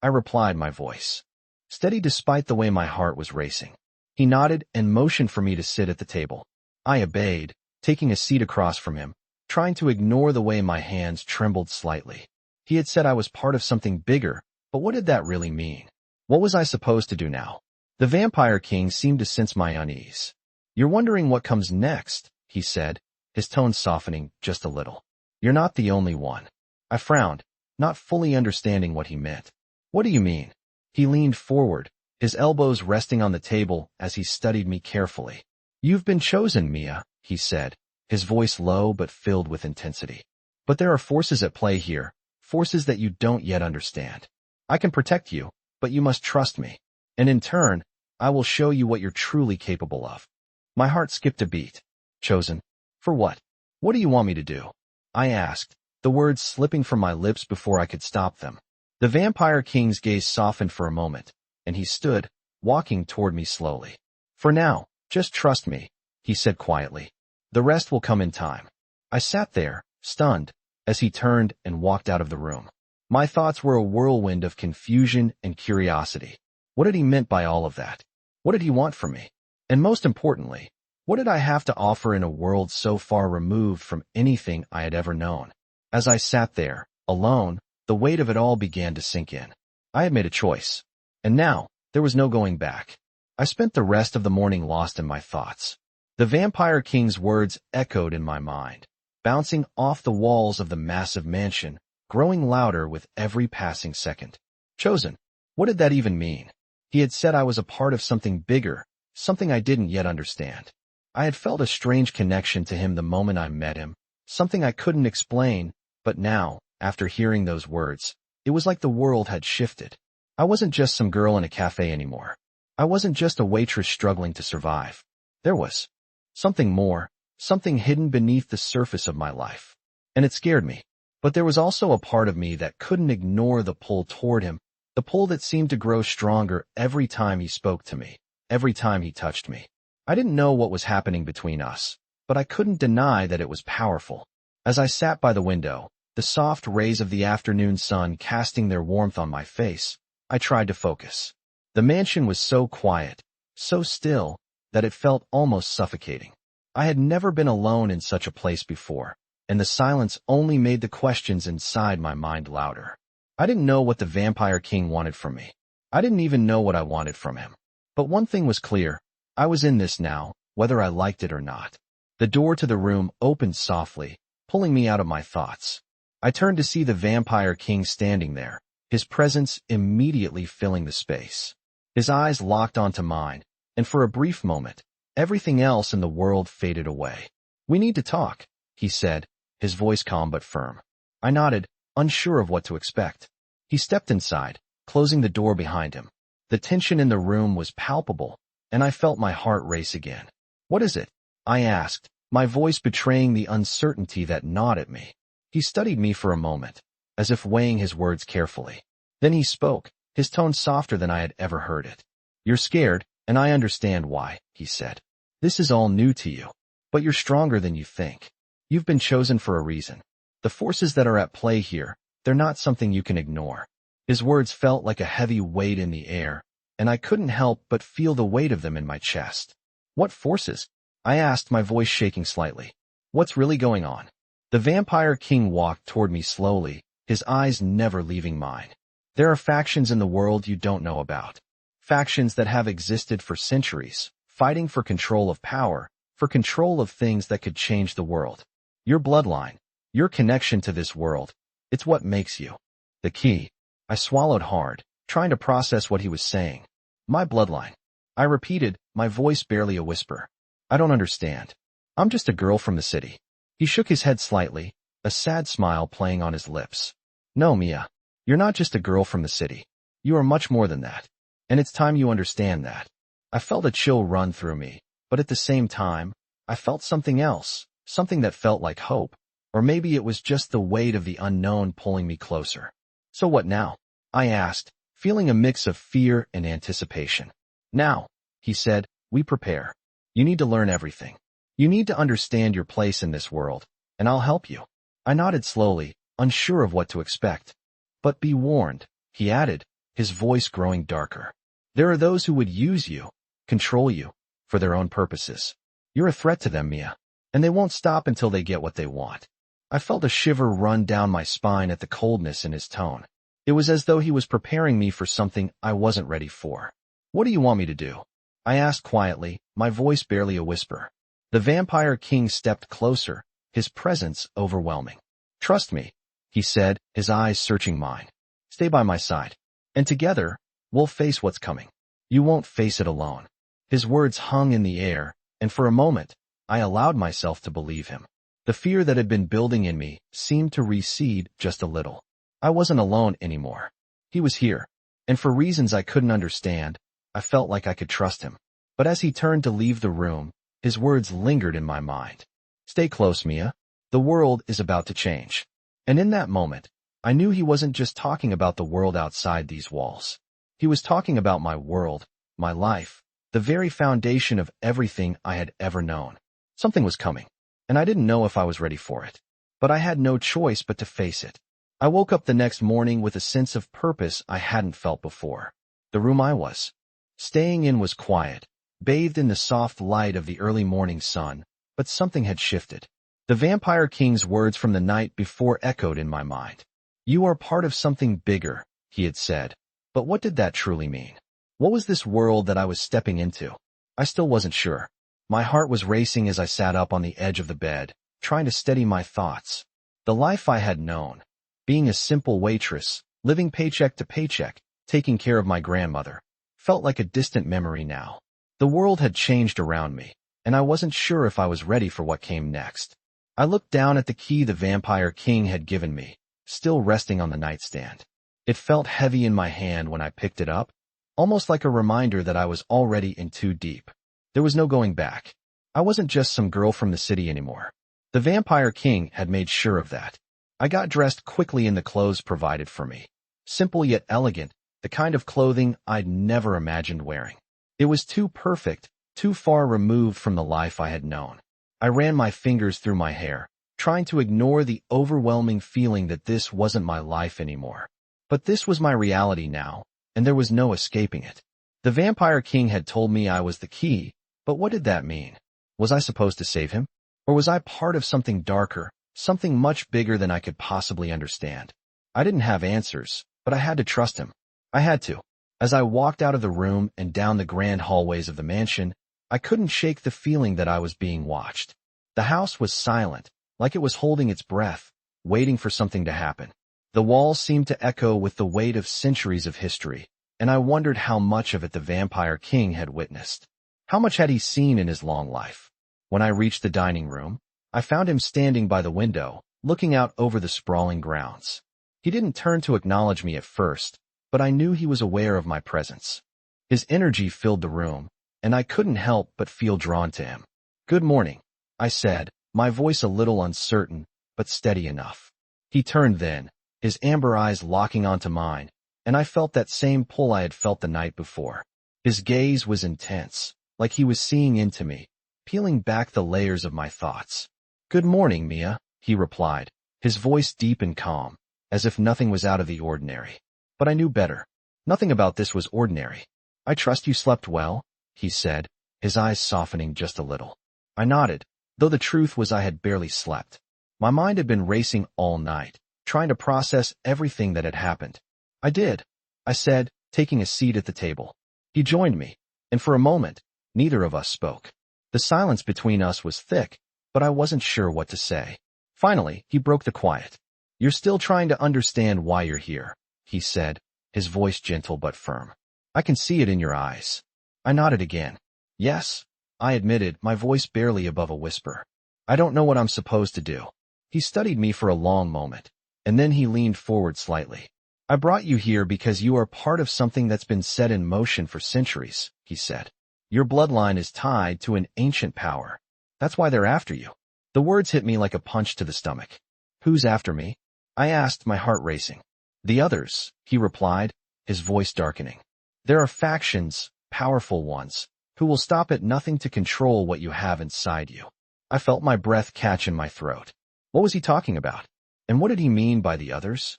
Speaker 1: I replied, my voice steady despite the way my heart was racing. He nodded and motioned for me to sit at the table. I obeyed, taking a seat across from him, trying to ignore the way my hands trembled slightly. He had said I was part of something bigger, but what did that really mean? What was I supposed to do now? The Vampire King seemed to sense my unease. "You're wondering what comes next," he said, his tone softening just a little. "You're not the only one." I frowned, not fully understanding what he meant. "What do you mean?" He leaned forward, his elbows resting on the table as he studied me carefully. "You've been chosen, Mia," he said, his voice low but filled with intensity. "But there are forces at play here, forces that you don't yet understand. I can protect you, but you must trust me. And in turn, I will show you what you're truly capable of." My heart skipped a beat. "Chosen? For what? What do you want me to do?" I asked, the words slipping from my lips before I could stop them. The Vampire King's gaze softened for a moment, and he stood, walking toward me slowly. "For now, just trust me," he said quietly. "The rest will come in time." I sat there, stunned, as he turned and walked out of the room. My thoughts were a whirlwind of confusion and curiosity. What had he meant by all of that? What did he want from me? And most importantly, what did I have to offer in a world so far removed from anything I had ever known? As I sat there, alone, the weight of it all began to sink in. I had made a choice, and now there was no going back. I spent the rest of the morning lost in my thoughts. The Vampire King's words echoed in my mind, bouncing off the walls of the massive mansion, growing louder with every passing second. Chosen. What did that even mean? He had said I was a part of something bigger, something I didn't yet understand. I had felt a strange connection to him the moment I met him, something I couldn't explain, but now, after hearing those words, it was like the world had shifted. I wasn't just some girl in a cafe anymore. I wasn't just a waitress struggling to survive. There was something more, something hidden beneath the surface of my life. And it scared me. But there was also a part of me that couldn't ignore the pull toward him, the pull that seemed to grow stronger every time he spoke to me, every time he touched me. I didn't know what was happening between us, but I couldn't deny that it was powerful. As I sat by the window, the soft rays of the afternoon sun casting their warmth on my face, I tried to focus. The mansion was so quiet, so still, that it felt almost suffocating. I had never been alone in such a place before, and the silence only made the questions inside my mind louder. I didn't know what the Vampire King wanted from me. I didn't even know what I wanted from him. But one thing was clear. I was in this now, whether I liked it or not. The door to the room opened softly, pulling me out of my thoughts. I turned to see the Vampire King standing there, his presence immediately filling the space. His eyes locked onto mine, and for a brief moment, everything else in the world faded away. "We need to talk," he said, his voice calm but firm. I nodded, unsure of what to expect. He stepped inside, closing the door behind him. The tension in the room was palpable, and I felt my heart race again. "What is it?" I asked, my voice betraying the uncertainty that gnawed at me. He studied me for a moment, as if weighing his words carefully. Then he spoke, his tone softer than I had ever heard it. "You're scared, and I understand why," he said. "This is all new to you. But you're stronger than you think. You've been chosen for a reason. The forces that are at play here, they're not something you can ignore." His words felt like a heavy weight in the air, and I couldn't help but feel the weight of them in my chest. "What forces?" I asked, my voice shaking slightly. "What's really going on?" The Vampire King walked toward me slowly, his eyes never leaving mine. "There are factions in the world you don't know about. Factions that have existed for centuries, fighting for control of power, for control of things that could change the world. Your bloodline, your connection to this world, it's what makes you. The key." I swallowed hard, trying to process what he was saying. "My bloodline," I repeated, my voice barely a whisper. "I don't understand. I'm just a girl from the city." He shook his head slightly, a sad smile playing on his lips. "No, Mia, you're not just a girl from the city. You are much more than that. And it's time you understand that." I felt a chill run through me, but at the same time, I felt something else, something that felt like hope. Or maybe it was just the weight of the unknown pulling me closer. "So what now?" I asked, feeling a mix of fear and anticipation. "Now," he said, "we prepare. You need to learn everything. You need to understand your place in this world, and I'll help you." I nodded slowly, unsure of what to expect. "But be warned," he added, his voice growing darker. "There are those who would use you, control you, for their own purposes. You're a threat to them, Mia, and they won't stop until they get what they want." I felt a shiver run down my spine at the coldness in his tone. It was as though he was preparing me for something I wasn't ready for. "What do you want me to do?" I asked quietly, my voice barely a whisper. The Vampire King stepped closer, his presence overwhelming. "Trust me," he said, his eyes searching mine. "Stay by my side, and together, we'll face what's coming. You won't face it alone." His words hung in the air, and for a moment, I allowed myself to believe him. The fear that had been building in me seemed to recede just a little. I wasn't alone anymore. He was here, and for reasons I couldn't understand, I felt like I could trust him. But as he turned to leave the room, his words lingered in my mind. "Stay close, Mia. The world is about to change." And in that moment, I knew he wasn't just talking about the world outside these walls. He was talking about my world, my life, the very foundation of everything I had ever known. Something was coming, and I didn't know if I was ready for it. But I had no choice but to face it. I woke up the next morning with a sense of purpose I hadn't felt before. The room I was staying in was quiet, bathed in the soft light of the early morning sun, but something had shifted. The Vampire King's words from the night before echoed in my mind. "You are part of something bigger," he had said. But what did that truly mean? What was this world that I was stepping into? I still wasn't sure. My heart was racing as I sat up on the edge of the bed, trying to steady my thoughts. The life I had known, being a simple waitress, living paycheck to paycheck, taking care of my grandmother, felt like a distant memory now. The world had changed around me, and I wasn't sure if I was ready for what came next. I looked down at the key the Vampire King had given me, still resting on the nightstand. It felt heavy in my hand when I picked it up, almost like a reminder that I was already in too deep. There was no going back. I wasn't just some girl from the city anymore. The Vampire King had made sure of that. I got dressed quickly in the clothes provided for me. Simple yet elegant, the kind of clothing I'd never imagined wearing. It was too perfect, too far removed from the life I had known. I ran my fingers through my hair, trying to ignore the overwhelming feeling that this wasn't my life anymore. But this was my reality now, and there was no escaping it. The Vampire King had told me I was the key, but what did that mean? Was I supposed to save him? Or was I part of something darker, something much bigger than I could possibly understand? I didn't have answers, but I had to trust him. I had to. As I walked out of the room and down the grand hallways of the mansion, I couldn't shake the feeling that I was being watched. The house was silent, like it was holding its breath, waiting for something to happen. The walls seemed to echo with the weight of centuries of history, and I wondered how much of it the Vampire King had witnessed. How much had he seen in his long life? When I reached the dining room, I found him standing by the window, looking out over the sprawling grounds. He didn't turn to acknowledge me at first, but I knew he was aware of my presence. His energy filled the room, and I couldn't help but feel drawn to him. "Good morning," I said, my voice a little uncertain, but steady enough. He turned then, his amber eyes locking onto mine, and I felt that same pull I had felt the night before. His gaze was intense, like he was seeing into me, peeling back the layers of my thoughts. "Good morning, Mia," he replied, his voice deep and calm, as if nothing was out of the ordinary. But I knew better. Nothing about this was ordinary. "I trust you slept well," he said, his eyes softening just a little. I nodded, though the truth was I had barely slept. My mind had been racing all night, trying to process everything that had happened. "I did," I said, taking a seat at the table. He joined me, and for a moment, neither of us spoke. The silence between us was thick, but I wasn't sure what to say. Finally, he broke the quiet. "You're still trying to understand why you're here," he said, his voice gentle but firm. "I can see it in your eyes." I nodded again. "Yes," I admitted, my voice barely above a whisper. "I don't know what I'm supposed to do." He studied me for a long moment, and then he leaned forward slightly. "I brought you here because you are part of something that's been set in motion for centuries," he said. "Your bloodline is tied to an ancient power. That's why they're after you." The words hit me like a punch to the stomach. "Who's after me?" I asked, my heart racing. "The others," he replied, his voice darkening. "There are factions, powerful ones, who will stop at nothing to control what you have inside you." I felt my breath catch in my throat. What was he talking about? And what did he mean by the others?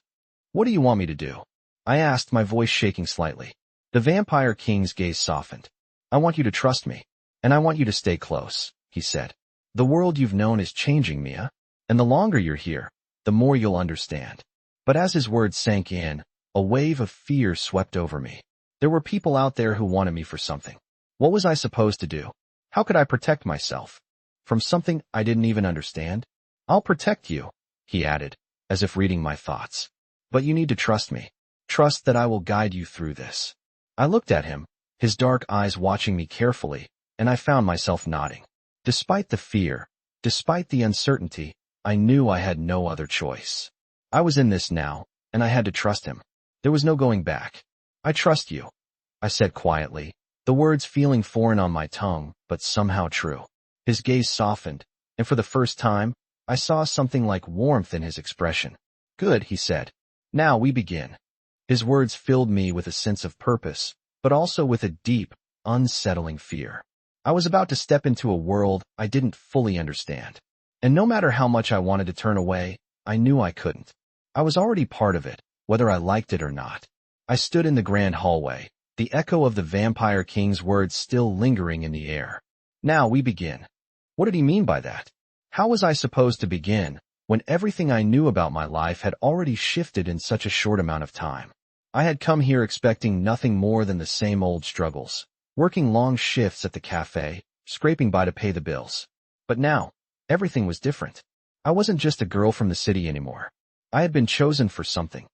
Speaker 1: "What do you want me to do?" I asked, my voice shaking slightly. The Vampire King's gaze softened. "I want you to trust me, and I want you to stay close," he said. "The world you've known is changing, Mia, and the longer you're here, the more you'll understand." But as his words sank in, a wave of fear swept over me. There were people out there who wanted me for something. What was I supposed to do? How could I protect myself from something I didn't even understand? "I'll protect you," he added, as if reading my thoughts. "But you need to trust me. Trust that I will guide you through this." I looked at him, his dark eyes watching me carefully, and I found myself nodding. Despite the fear, despite the uncertainty, I knew I had no other choice. I was in this now, and I had to trust him. There was no going back. "I trust you," I said quietly, the words feeling foreign on my tongue, but somehow true. His gaze softened, and for the first time, I saw something like warmth in his expression. "Good," he said. "Now we begin." His words filled me with a sense of purpose, but also with a deep, unsettling fear. I was about to step into a world I didn't fully understand. And no matter how much I wanted to turn away, I knew I couldn't. I was already part of it, whether I liked it or not. I stood in the grand hallway, the echo of the Vampire King's words still lingering in the air. "Now we begin." What did he mean by that? How was I supposed to begin, when everything I knew about my life had already shifted in such a short amount of time? I had come here expecting nothing more than the same old struggles, working long shifts at the cafe, scraping by to pay the bills. But now, everything was different. I wasn't just a girl from the city anymore. I had been chosen for something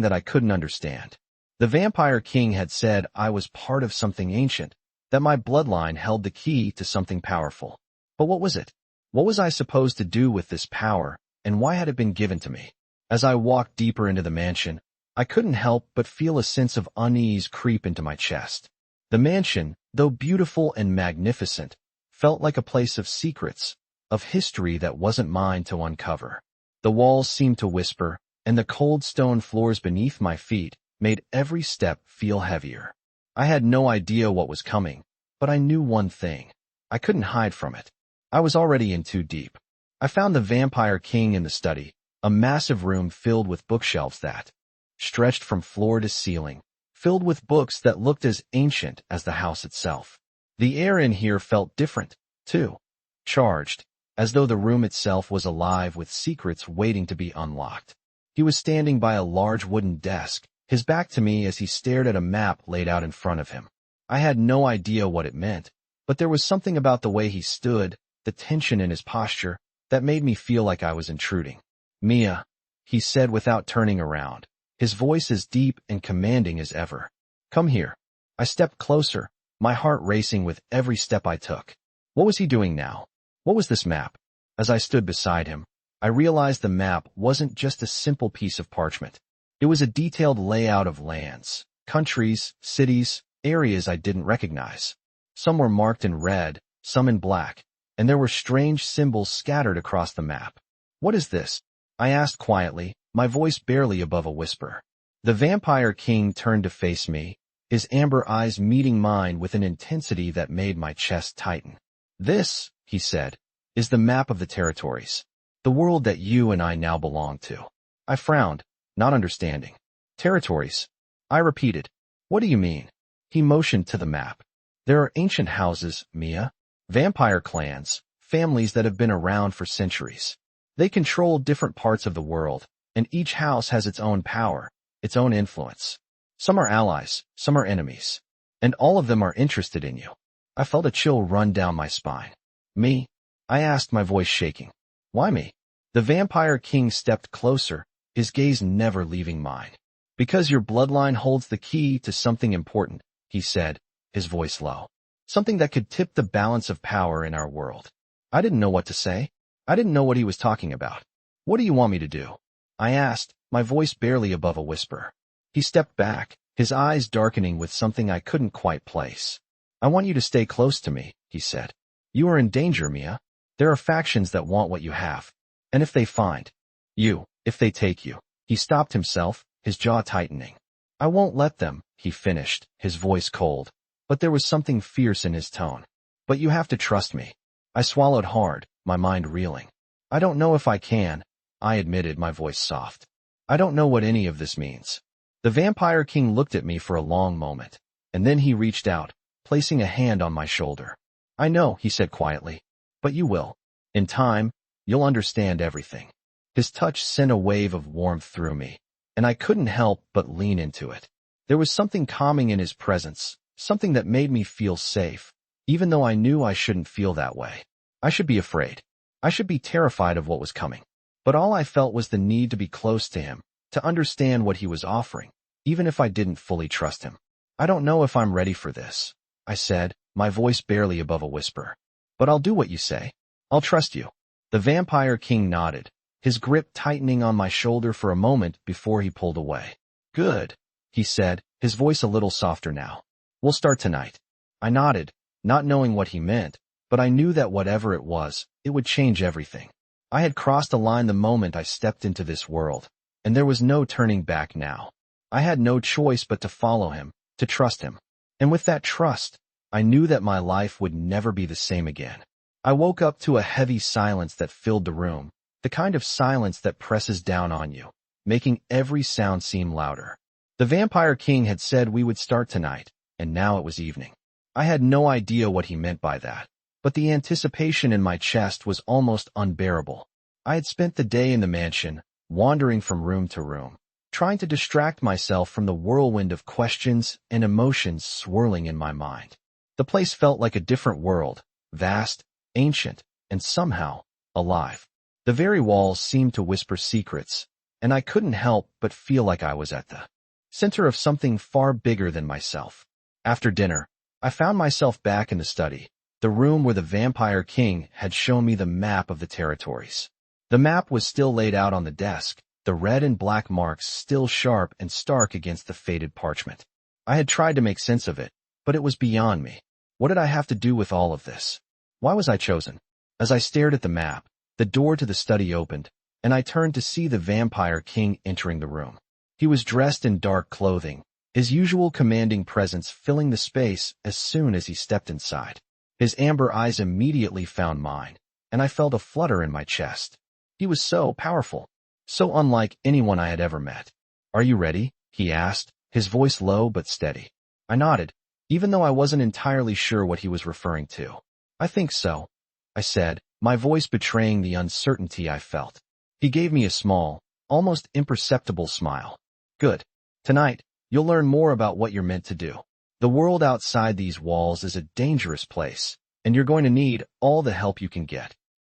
Speaker 1: that I couldn't understand. The Vampire King had said I was part of something ancient, that my bloodline held the key to something powerful. But what was it? What was I supposed to do with this power, and why had it been given to me? As I walked deeper into the mansion, I couldn't help but feel a sense of unease creep into my chest. The mansion, though beautiful and magnificent, felt like a place of secrets, of history that wasn't mine to uncover. The walls seemed to whisper, and the cold stone floors beneath my feet made every step feel heavier. I had no idea what was coming, but I knew one thing. I couldn't hide from it. I was already in too deep. I found the Vampire King in the study, a massive room filled with bookshelves that stretched from floor to ceiling, filled with books that looked as ancient as the house itself. The air in here felt different, too. charged, as though the room itself was alive with secrets waiting to be unlocked. He was standing by a large wooden desk, his back to me as he stared at a map laid out in front of him. I had no idea what it meant, but there was something about the way he stood, the tension in his posture, that made me feel like I was intruding. "Mia," he said without turning around, his voice as deep and commanding as ever. "Come here." I stepped closer, my heart racing with every step I took. What was he doing now? What was this map? As I stood beside him, I realized the map wasn't just a simple piece of parchment. It was a detailed layout of lands, countries, cities, areas I didn't recognize. Some were marked in red, some in black, and there were strange symbols scattered across the map. "What is this?" I asked quietly, my voice barely above a whisper. The Vampire King turned to face me, his amber eyes meeting mine with an intensity that made my chest tighten. "This," he said, "is the map of the territories, the world that you and I now belong to." I frowned, not understanding. "Territories?" I repeated. "What do you mean?" He motioned to the map. "There are ancient houses, Mia. Vampire clans, families that have been around for centuries. They control different parts of the world, and each house has its own power, its own influence. Some are allies, some are enemies, and all of them are interested in you." I felt a chill run down my spine. "Me?" I asked, my voice shaking. "Why me?" The Vampire King stepped closer, his gaze never leaving mine. "Because your bloodline holds the key to something important," he said, his voice low. "Something that could tip the balance of power in our world." I didn't know what to say. I didn't know what he was talking about. "What do you want me to do?" I asked, my voice barely above a whisper. He stepped back, his eyes darkening with something I couldn't quite place. "I want you to stay close to me," he said. "You are in danger, Mia. There are factions that want what you have. And if they find you, if they take you..." He stopped himself, his jaw tightening. "I won't let them," he finished, his voice cold, but there was something fierce in his tone. "But you have to trust me." I swallowed hard, my mind reeling. "I don't know if I can," I admitted, my voice soft. "I don't know what any of this means." The Vampire King looked at me for a long moment, and then he reached out, placing a hand on my shoulder. "I know," he said quietly, "but you will. In time, you'll understand everything." His touch sent a wave of warmth through me, and I couldn't help but lean into it. There was something calming in his presence, something that made me feel safe, even though I knew I shouldn't feel that way. I should be afraid. I should be terrified of what was coming. But all I felt was the need to be close to him, to understand what he was offering, even if I didn't fully trust him. "I don't know if I'm ready for this," I said, my voice barely above a whisper. "But I'll do what you say. I'll trust you." The Vampire King nodded, his grip tightening on my shoulder for a moment before he pulled away. "Good," he said, his voice a little softer now. "We'll start tonight." I nodded, not knowing what he meant, but I knew that whatever it was, it would change everything. I had crossed a line the moment I stepped into this world, and there was no turning back now. I had no choice but to follow him, to trust him. And with that trust, I knew that my life would never be the same again. I woke up to a heavy silence that filled the room, the kind of silence that presses down on you, making every sound seem louder. The Vampire King had said we would start tonight, and now it was evening. I had no idea what he meant by that, but the anticipation in my chest was almost unbearable. I had spent the day in the mansion, wandering from room to room, trying to distract myself from the whirlwind of questions and emotions swirling in my mind. The place felt like a different world, vast, ancient, and somehow alive. The very walls seemed to whisper secrets, and I couldn't help but feel like I was at the center of something far bigger than myself. After dinner, I found myself back in the study, the room where the Vampire King had shown me the map of the territories. The map was still laid out on the desk, the red and black marks still sharp and stark against the faded parchment. I had tried to make sense of it, but it was beyond me. What did I have to do with all of this? Why was I chosen? As I stared at the map, the door to the study opened, and I turned to see the Vampire King entering the room. He was dressed in dark clothing, his usual commanding presence filling the space as soon as he stepped inside. His amber eyes immediately found mine, and I felt a flutter in my chest. He was so powerful, so unlike anyone I had ever met. "Are you ready?" he asked, his voice low but steady. I nodded, even though I wasn't entirely sure what he was referring to. "I think so." I said, my voice betraying the uncertainty I felt. He gave me a small, almost imperceptible smile. Good. Tonight, you'll learn more about what you're meant to do. The world outside these walls is a dangerous place, and you're going to need all the help you can get.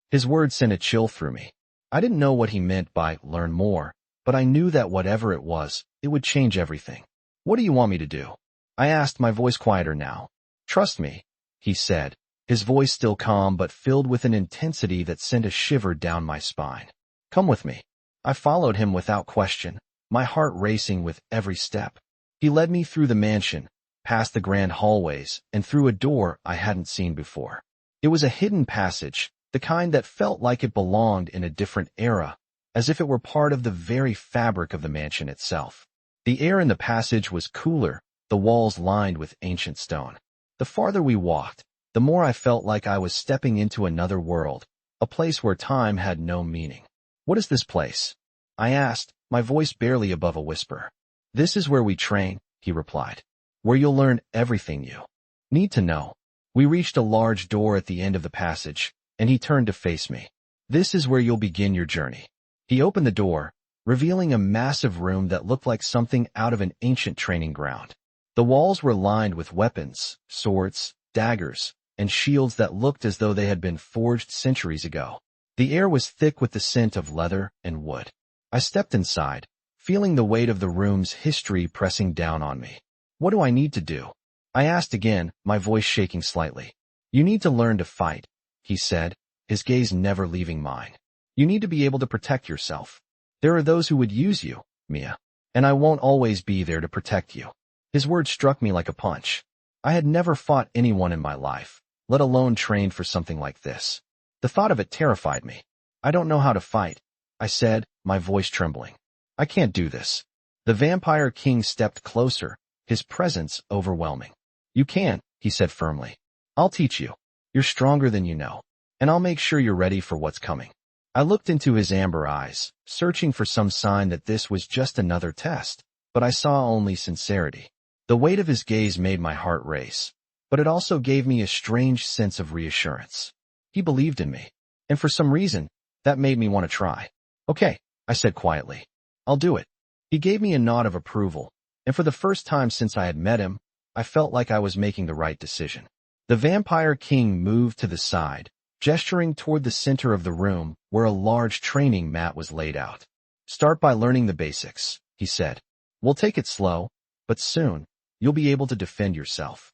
Speaker 1: His words sent a chill through me. I didn't know what he meant by learn more, but I knew that whatever it was, it would change everything. What do you want me to do? I asked, my voice quieter now. Trust me, he said, his voice still calm but filled with an intensity that sent a shiver down my spine. Come with me. I followed him without question, my heart racing with every step. He led me through the mansion, past the grand hallways, and through a door I hadn't seen before. It was a hidden passage, the kind that felt like it belonged in a different era, as if it were part of the very fabric of the mansion itself. The air in the passage was cooler, the walls lined with ancient stone. The farther we walked, the more I felt like I was stepping into another world, a place where time had no meaning. What is this place? I asked, my voice barely above a whisper. This is where we train, he replied. Where you'll learn everything you need to know. We reached a large door at the end of the passage, and he turned to face me. This is where you'll begin your journey. He opened the door, revealing a massive room that looked like something out of an ancient training ground. The walls were lined with weapons, swords, daggers, and shields that looked as though they had been forged centuries ago. The air was thick with the scent of leather and wood. I stepped inside, feeling the weight of the room's history pressing down on me. What do I need to do? I asked again, my voice shaking slightly. You need to learn to fight, he said, his gaze never leaving mine. You need to be able to protect yourself. There are those who would use you, Mia, and I won't always be there to protect you. His words struck me like a punch. I had never fought anyone in my life, let alone trained for something like this. The thought of it terrified me. I don't know how to fight, I said, my voice trembling. I can't do this. The Vampire King stepped closer, his presence overwhelming. You can, he said firmly. I'll teach you. You're stronger than you know, and I'll make sure you're ready for what's coming. I looked into his amber eyes, searching for some sign that this was just another test, but I saw only sincerity. The weight of his gaze made my heart race, but it also gave me a strange sense of reassurance. He believed in me, and for some reason, that made me want to try. Okay, I said quietly. I'll do it. He gave me a nod of approval, and for the first time since I had met him, I felt like I was making the right decision. The Vampire King moved to the side, gesturing toward the center of the room where a large training mat was laid out. Start by learning the basics, he said. We'll take it slow, but soon, you'll be able to defend yourself.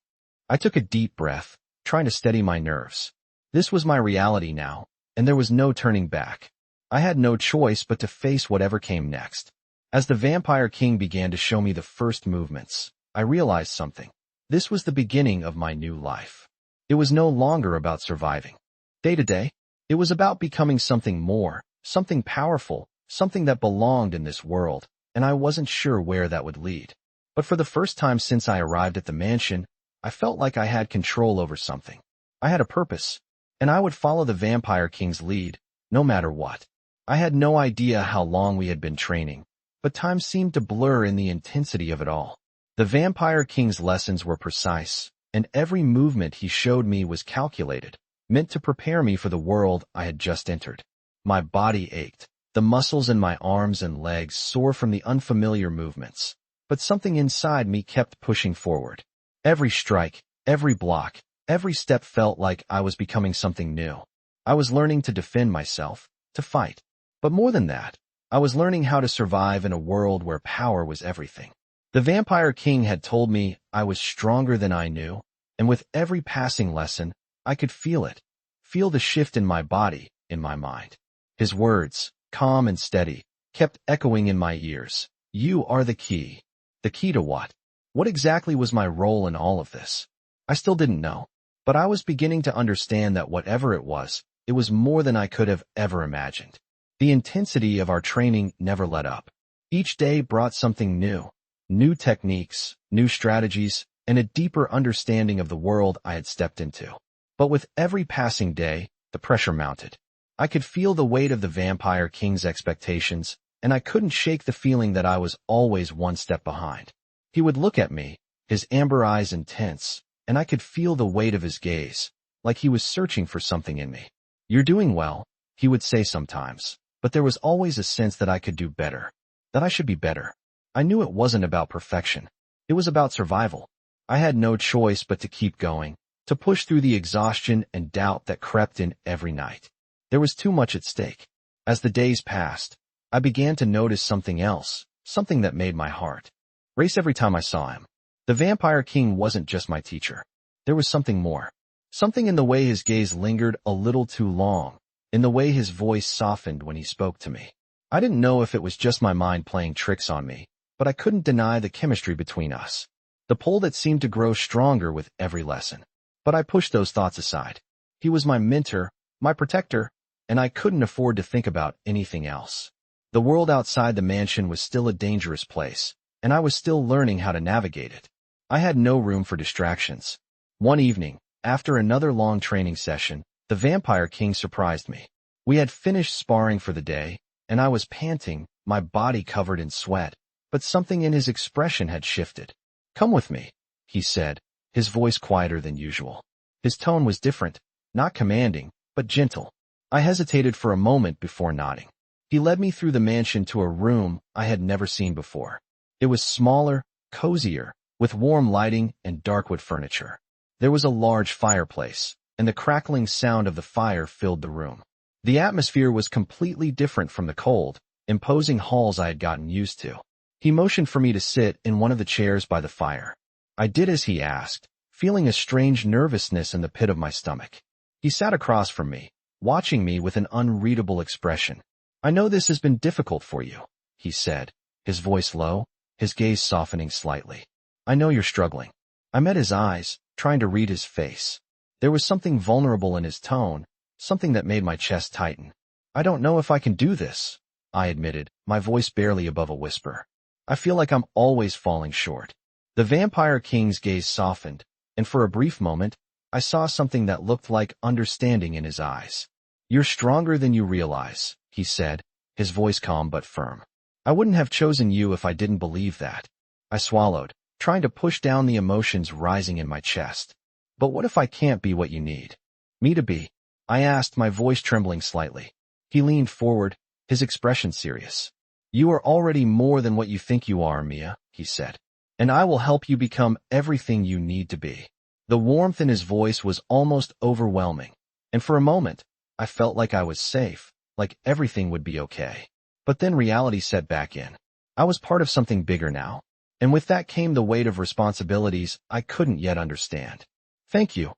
Speaker 1: I took a deep breath, trying to steady my nerves. This was my reality now, and there was no turning back. I had no choice but to face whatever came next. As the Vampire King began to show me the first movements, I realized something. This was the beginning of my new life. It was no longer about surviving day to day. It was about becoming something more, something powerful, something that belonged in this world, and I wasn't sure where that would lead. But for the first time since I arrived at the mansion, I felt like I had control over something. I had a purpose, and I would follow the Vampire King's lead, no matter what. I had no idea how long we had been training, but time seemed to blur in the intensity of it all. The Vampire King's lessons were precise, and every movement he showed me was calculated, meant to prepare me for the world I had just entered. My body ached, the muscles in my arms and legs sore from the unfamiliar movements, but something inside me kept pushing forward. Every strike, every block, every step felt like I was becoming something new. I was learning to defend myself, to fight. But more than that, I was learning how to survive in a world where power was everything. The Vampire King had told me I was stronger than I knew, and with every passing lesson, I could feel it, feel the shift in my body, in my mind. His words, calm and steady, kept echoing in my ears. You are the key. The key to what? What exactly was my role in all of this? I still didn't know, but I was beginning to understand that whatever it was more than I could have ever imagined. The intensity of our training never let up. Each day brought something new. New techniques, new strategies, and a deeper understanding of the world I had stepped into. But with every passing day, the pressure mounted. I could feel the weight of the Vampire King's expectations, and I couldn't shake the feeling that I was always one step behind. He would look at me, his amber eyes intense, and I could feel the weight of his gaze, like he was searching for something in me. "You're doing well," he would say sometimes, but there was always a sense that I could do better, that I should be better. I knew it wasn't about perfection. It was about survival. I had no choice but to keep going, to push through the exhaustion and doubt that crept in every night. There was too much at stake. As the days passed, I began to notice something else, something that made my heart race every time I saw him. The Vampire King wasn't just my teacher. There was something more. Something in the way his gaze lingered a little too long, in the way his voice softened when he spoke to me. I didn't know if it was just my mind playing tricks on me, but I couldn't deny the chemistry between us. The pull that seemed to grow stronger with every lesson. But I pushed those thoughts aside. He was my mentor, my protector, and I couldn't afford to think about anything else. The world outside the mansion was still a dangerous place, and I was still learning how to navigate it. I had no room for distractions. One evening, after another long training session, the Vampire King surprised me. We had finished sparring for the day, and I was panting, my body covered in sweat, but something in his expression had shifted. "Come with me," he said, his voice quieter than usual. His tone was different, not commanding, but gentle. I hesitated for a moment before nodding. He led me through the mansion to a room I had never seen before. It was smaller, cozier, with warm lighting and darkwood furniture. There was a large fireplace, and the crackling sound of the fire filled the room. The atmosphere was completely different from the cold, imposing halls I had gotten used to. He motioned for me to sit in one of the chairs by the fire. I did as he asked, feeling a strange nervousness in the pit of my stomach. He sat across from me, watching me with an unreadable expression. "I know this has been difficult for you," he said, his voice low, his gaze softening slightly. "I know you're struggling." I met his eyes, trying to read his face. There was something vulnerable in his tone, something that made my chest tighten. "I don't know if I can do this," I admitted, my voice barely above a whisper. "I feel like I'm always falling short." The Vampire King's gaze softened, and for a brief moment, I saw something that looked like understanding in his eyes. "You're stronger than you realize," he said, his voice calm but firm. "I wouldn't have chosen you if I didn't believe that." I swallowed, trying to push down the emotions rising in my chest. "But what if I can't be what you need me to be?" I asked, my voice trembling slightly. He leaned forward, his expression serious. "You are already more than what you think you are, Mia," he said. "And I will help you become everything you need to be." The warmth in his voice was almost overwhelming, and for a moment, I felt like I was safe, like everything would be okay. But then reality set back in. I was part of something bigger now, and with that came the weight of responsibilities I couldn't yet understand. "Thank you,"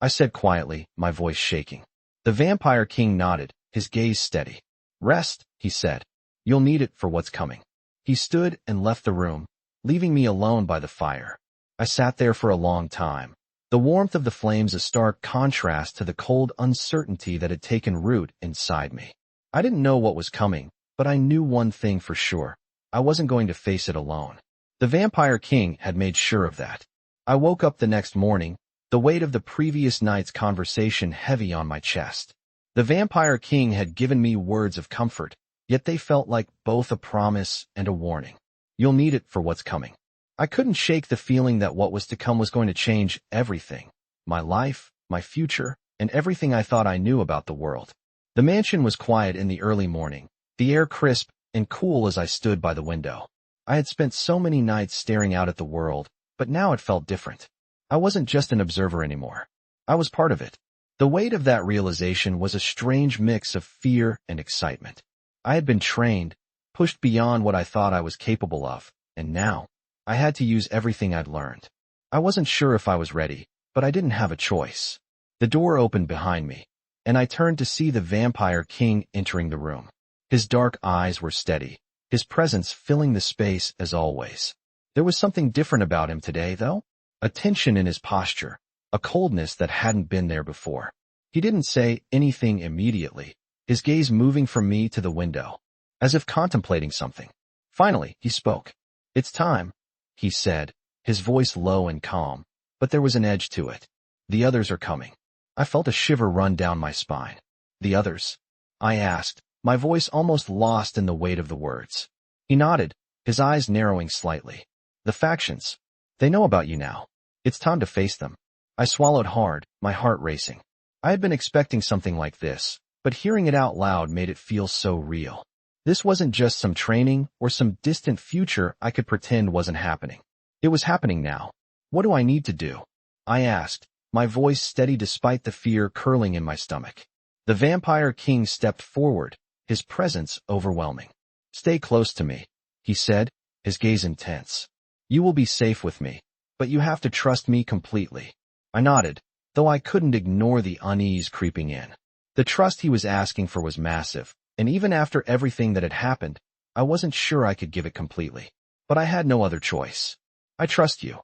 Speaker 1: I said quietly, my voice shaking. The Vampire King nodded, his gaze steady. "Rest," he said. "You'll need it for what's coming." He stood and left the room, leaving me alone by the fire. I sat there for a long time, the warmth of the flames a stark contrast to the cold uncertainty that had taken root inside me. I didn't know what was coming, but I knew one thing for sure. I wasn't going to face it alone. The Vampire King had made sure of that. I woke up the next morning, the weight of the previous night's conversation heavy on my chest. The Vampire King had given me words of comfort, yet they felt like both a promise and a warning. "You'll need it for what's coming." I couldn't shake the feeling that what was to come was going to change everything. My life, my future, and everything I thought I knew about the world. The mansion was quiet in the early morning, the air crisp and cool as I stood by the window. I had spent so many nights staring out at the world, but now it felt different. I wasn't just an observer anymore. I was part of it. The weight of that realization was a strange mix of fear and excitement. I had been trained, pushed beyond what I thought I was capable of, and now, I had to use everything I'd learned. I wasn't sure if I was ready, but I didn't have a choice. The door opened behind me, and I turned to see the Vampire King entering the room. His dark eyes were steady, his presence filling the space as always. There was something different about him today, though. A tension in his posture, a coldness that hadn't been there before. He didn't say anything immediately, his gaze moving from me to the window, as if contemplating something. Finally, he spoke. "It's time," he said, his voice low and calm, but there was an edge to it. "The others are coming." I felt a shiver run down my spine. "The others?" I asked, my voice almost lost in the weight of the words. He nodded, his eyes narrowing slightly. "The factions. They know about you now. It's time to face them." I swallowed hard, my heart racing. I had been expecting something like this, but hearing it out loud made it feel so real. This wasn't just some training or some distant future I could pretend wasn't happening. It was happening now. What do I need to do? I asked, my voice steady despite the fear curling in my stomach. The Vampire King stepped forward, his presence overwhelming. Stay close to me, he said, his gaze intense. You will be safe with me, but you have to trust me completely. I nodded, though I couldn't ignore the unease creeping in. The trust he was asking for was massive, and even after everything that had happened, I wasn't sure I could give it completely. But I had no other choice. I trust you,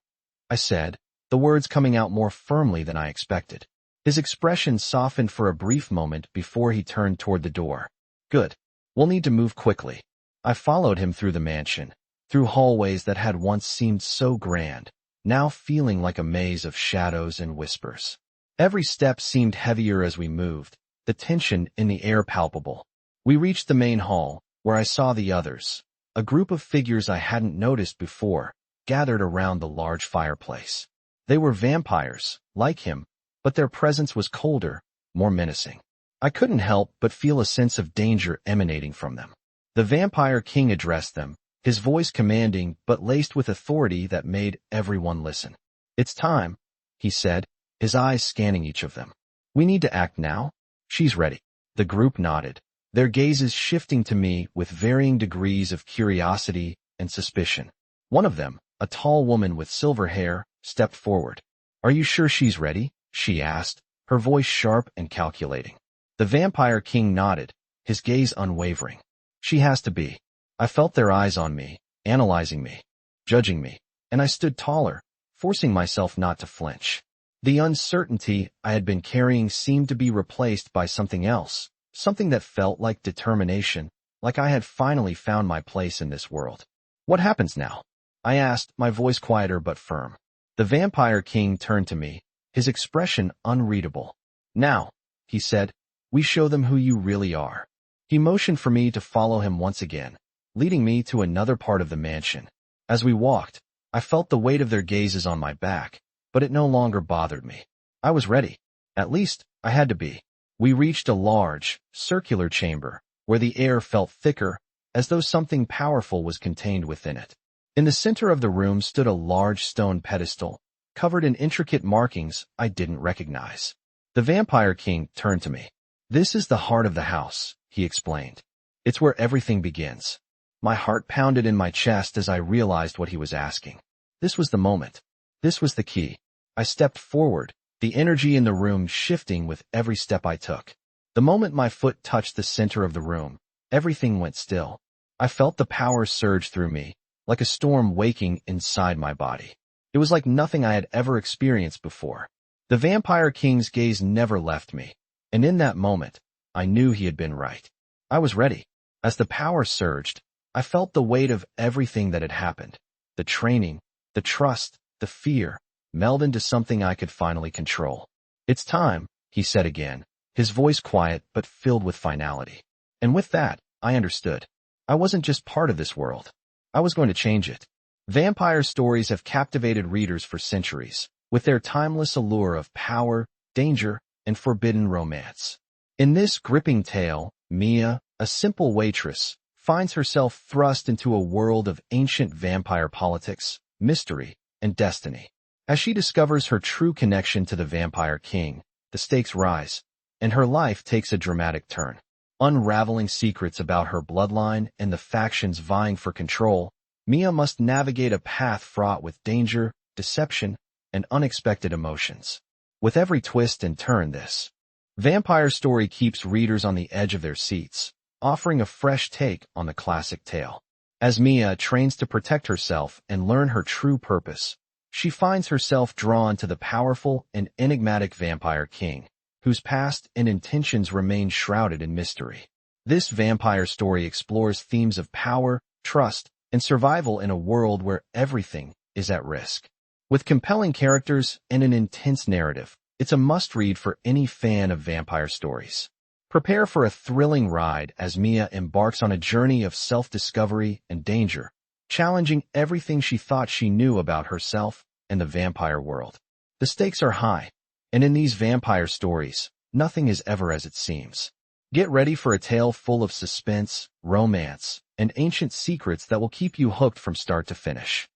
Speaker 1: I said, the words coming out more firmly than I expected. His expression softened for a brief moment before he turned toward the door. Good. We'll need to move quickly. I followed him through the mansion, through hallways that had once seemed so grand, now feeling like a maze of shadows and whispers. Every step seemed heavier as we moved, the tension in the air palpable. We reached the main hall, where I saw the others, a group of figures I hadn't noticed before, gathered around the large fireplace. They were vampires, like him, but their presence was colder, more menacing. I couldn't help but feel a sense of danger emanating from them. The Vampire King addressed them, his voice commanding but laced with authority that made everyone listen. It's time, he said, his eyes scanning each of them. We need to act now? She's ready. The group nodded, their gazes shifting to me with varying degrees of curiosity and suspicion. One of them, a tall woman with silver hair, stepped forward. Are you sure she's ready? She asked, her voice sharp and calculating. The Vampire King nodded, his gaze unwavering. She has to be. I felt their eyes on me, analyzing me, judging me, and I stood taller, forcing myself not to flinch. The uncertainty I had been carrying seemed to be replaced by something else, something that felt like determination, like I had finally found my place in this world. What happens now? I asked, my voice quieter but firm. The Vampire King turned to me, his expression unreadable. Now, he said, we show them who you really are. He motioned for me to follow him once again, leading me to another part of the mansion. As we walked, I felt the weight of their gazes on my back, but it no longer bothered me. I was ready. At least, I had to be. We reached a large, circular chamber, where the air felt thicker, as though something powerful was contained within it. In the center of the room stood a large stone pedestal, covered in intricate markings I didn't recognize. The Vampire King turned to me. This is the heart of the house, he explained. It's where everything begins. My heart pounded in my chest as I realized what he was asking. This was the moment. This was the key. I stepped forward, the energy in the room shifting with every step I took. The moment my foot touched the center of the room, everything went still. I felt the power surge through me, like a storm waking inside my body. It was like nothing I had ever experienced before. The Vampire King's gaze never left me, and in that moment, I knew he had been right. I was ready. As the power surged, I felt the weight of everything that had happened. The training, the trust, the fear, meld into something I could finally control. It's time, he said again, his voice quiet but filled with finality. And with that, I understood. I wasn't just part of this world. I was going to change it. Vampire stories have captivated readers for centuries, with their timeless allure of power, danger, and forbidden romance. In this gripping tale, Mia, a simple waitress, finds herself thrust into a world of ancient vampire politics, mystery, and destiny. As she discovers her true connection to the Vampire King, the stakes rise, and her life takes a dramatic turn. Unraveling secrets about her bloodline and the factions vying for control, Mia must navigate a path fraught with danger, deception, and unexpected emotions. With every twist and turn, this vampire story keeps readers on the edge of their seats, offering a fresh take on the classic tale. As Mia trains to protect herself and learn her true purpose, she finds herself drawn to the powerful and enigmatic Vampire King, whose past and intentions remain shrouded in mystery. This vampire story explores themes of power, trust, and survival in a world where everything is at risk. With compelling characters and an intense narrative, it's a must-read for any fan of vampire stories. Prepare for a thrilling ride as Mia embarks on a journey of self-discovery and danger, challenging everything she thought she knew about herself and the vampire world. The stakes are high, and in these vampire stories, nothing is ever as it seems. Get ready for a tale full of suspense, romance, and ancient secrets that will keep you hooked from start to finish.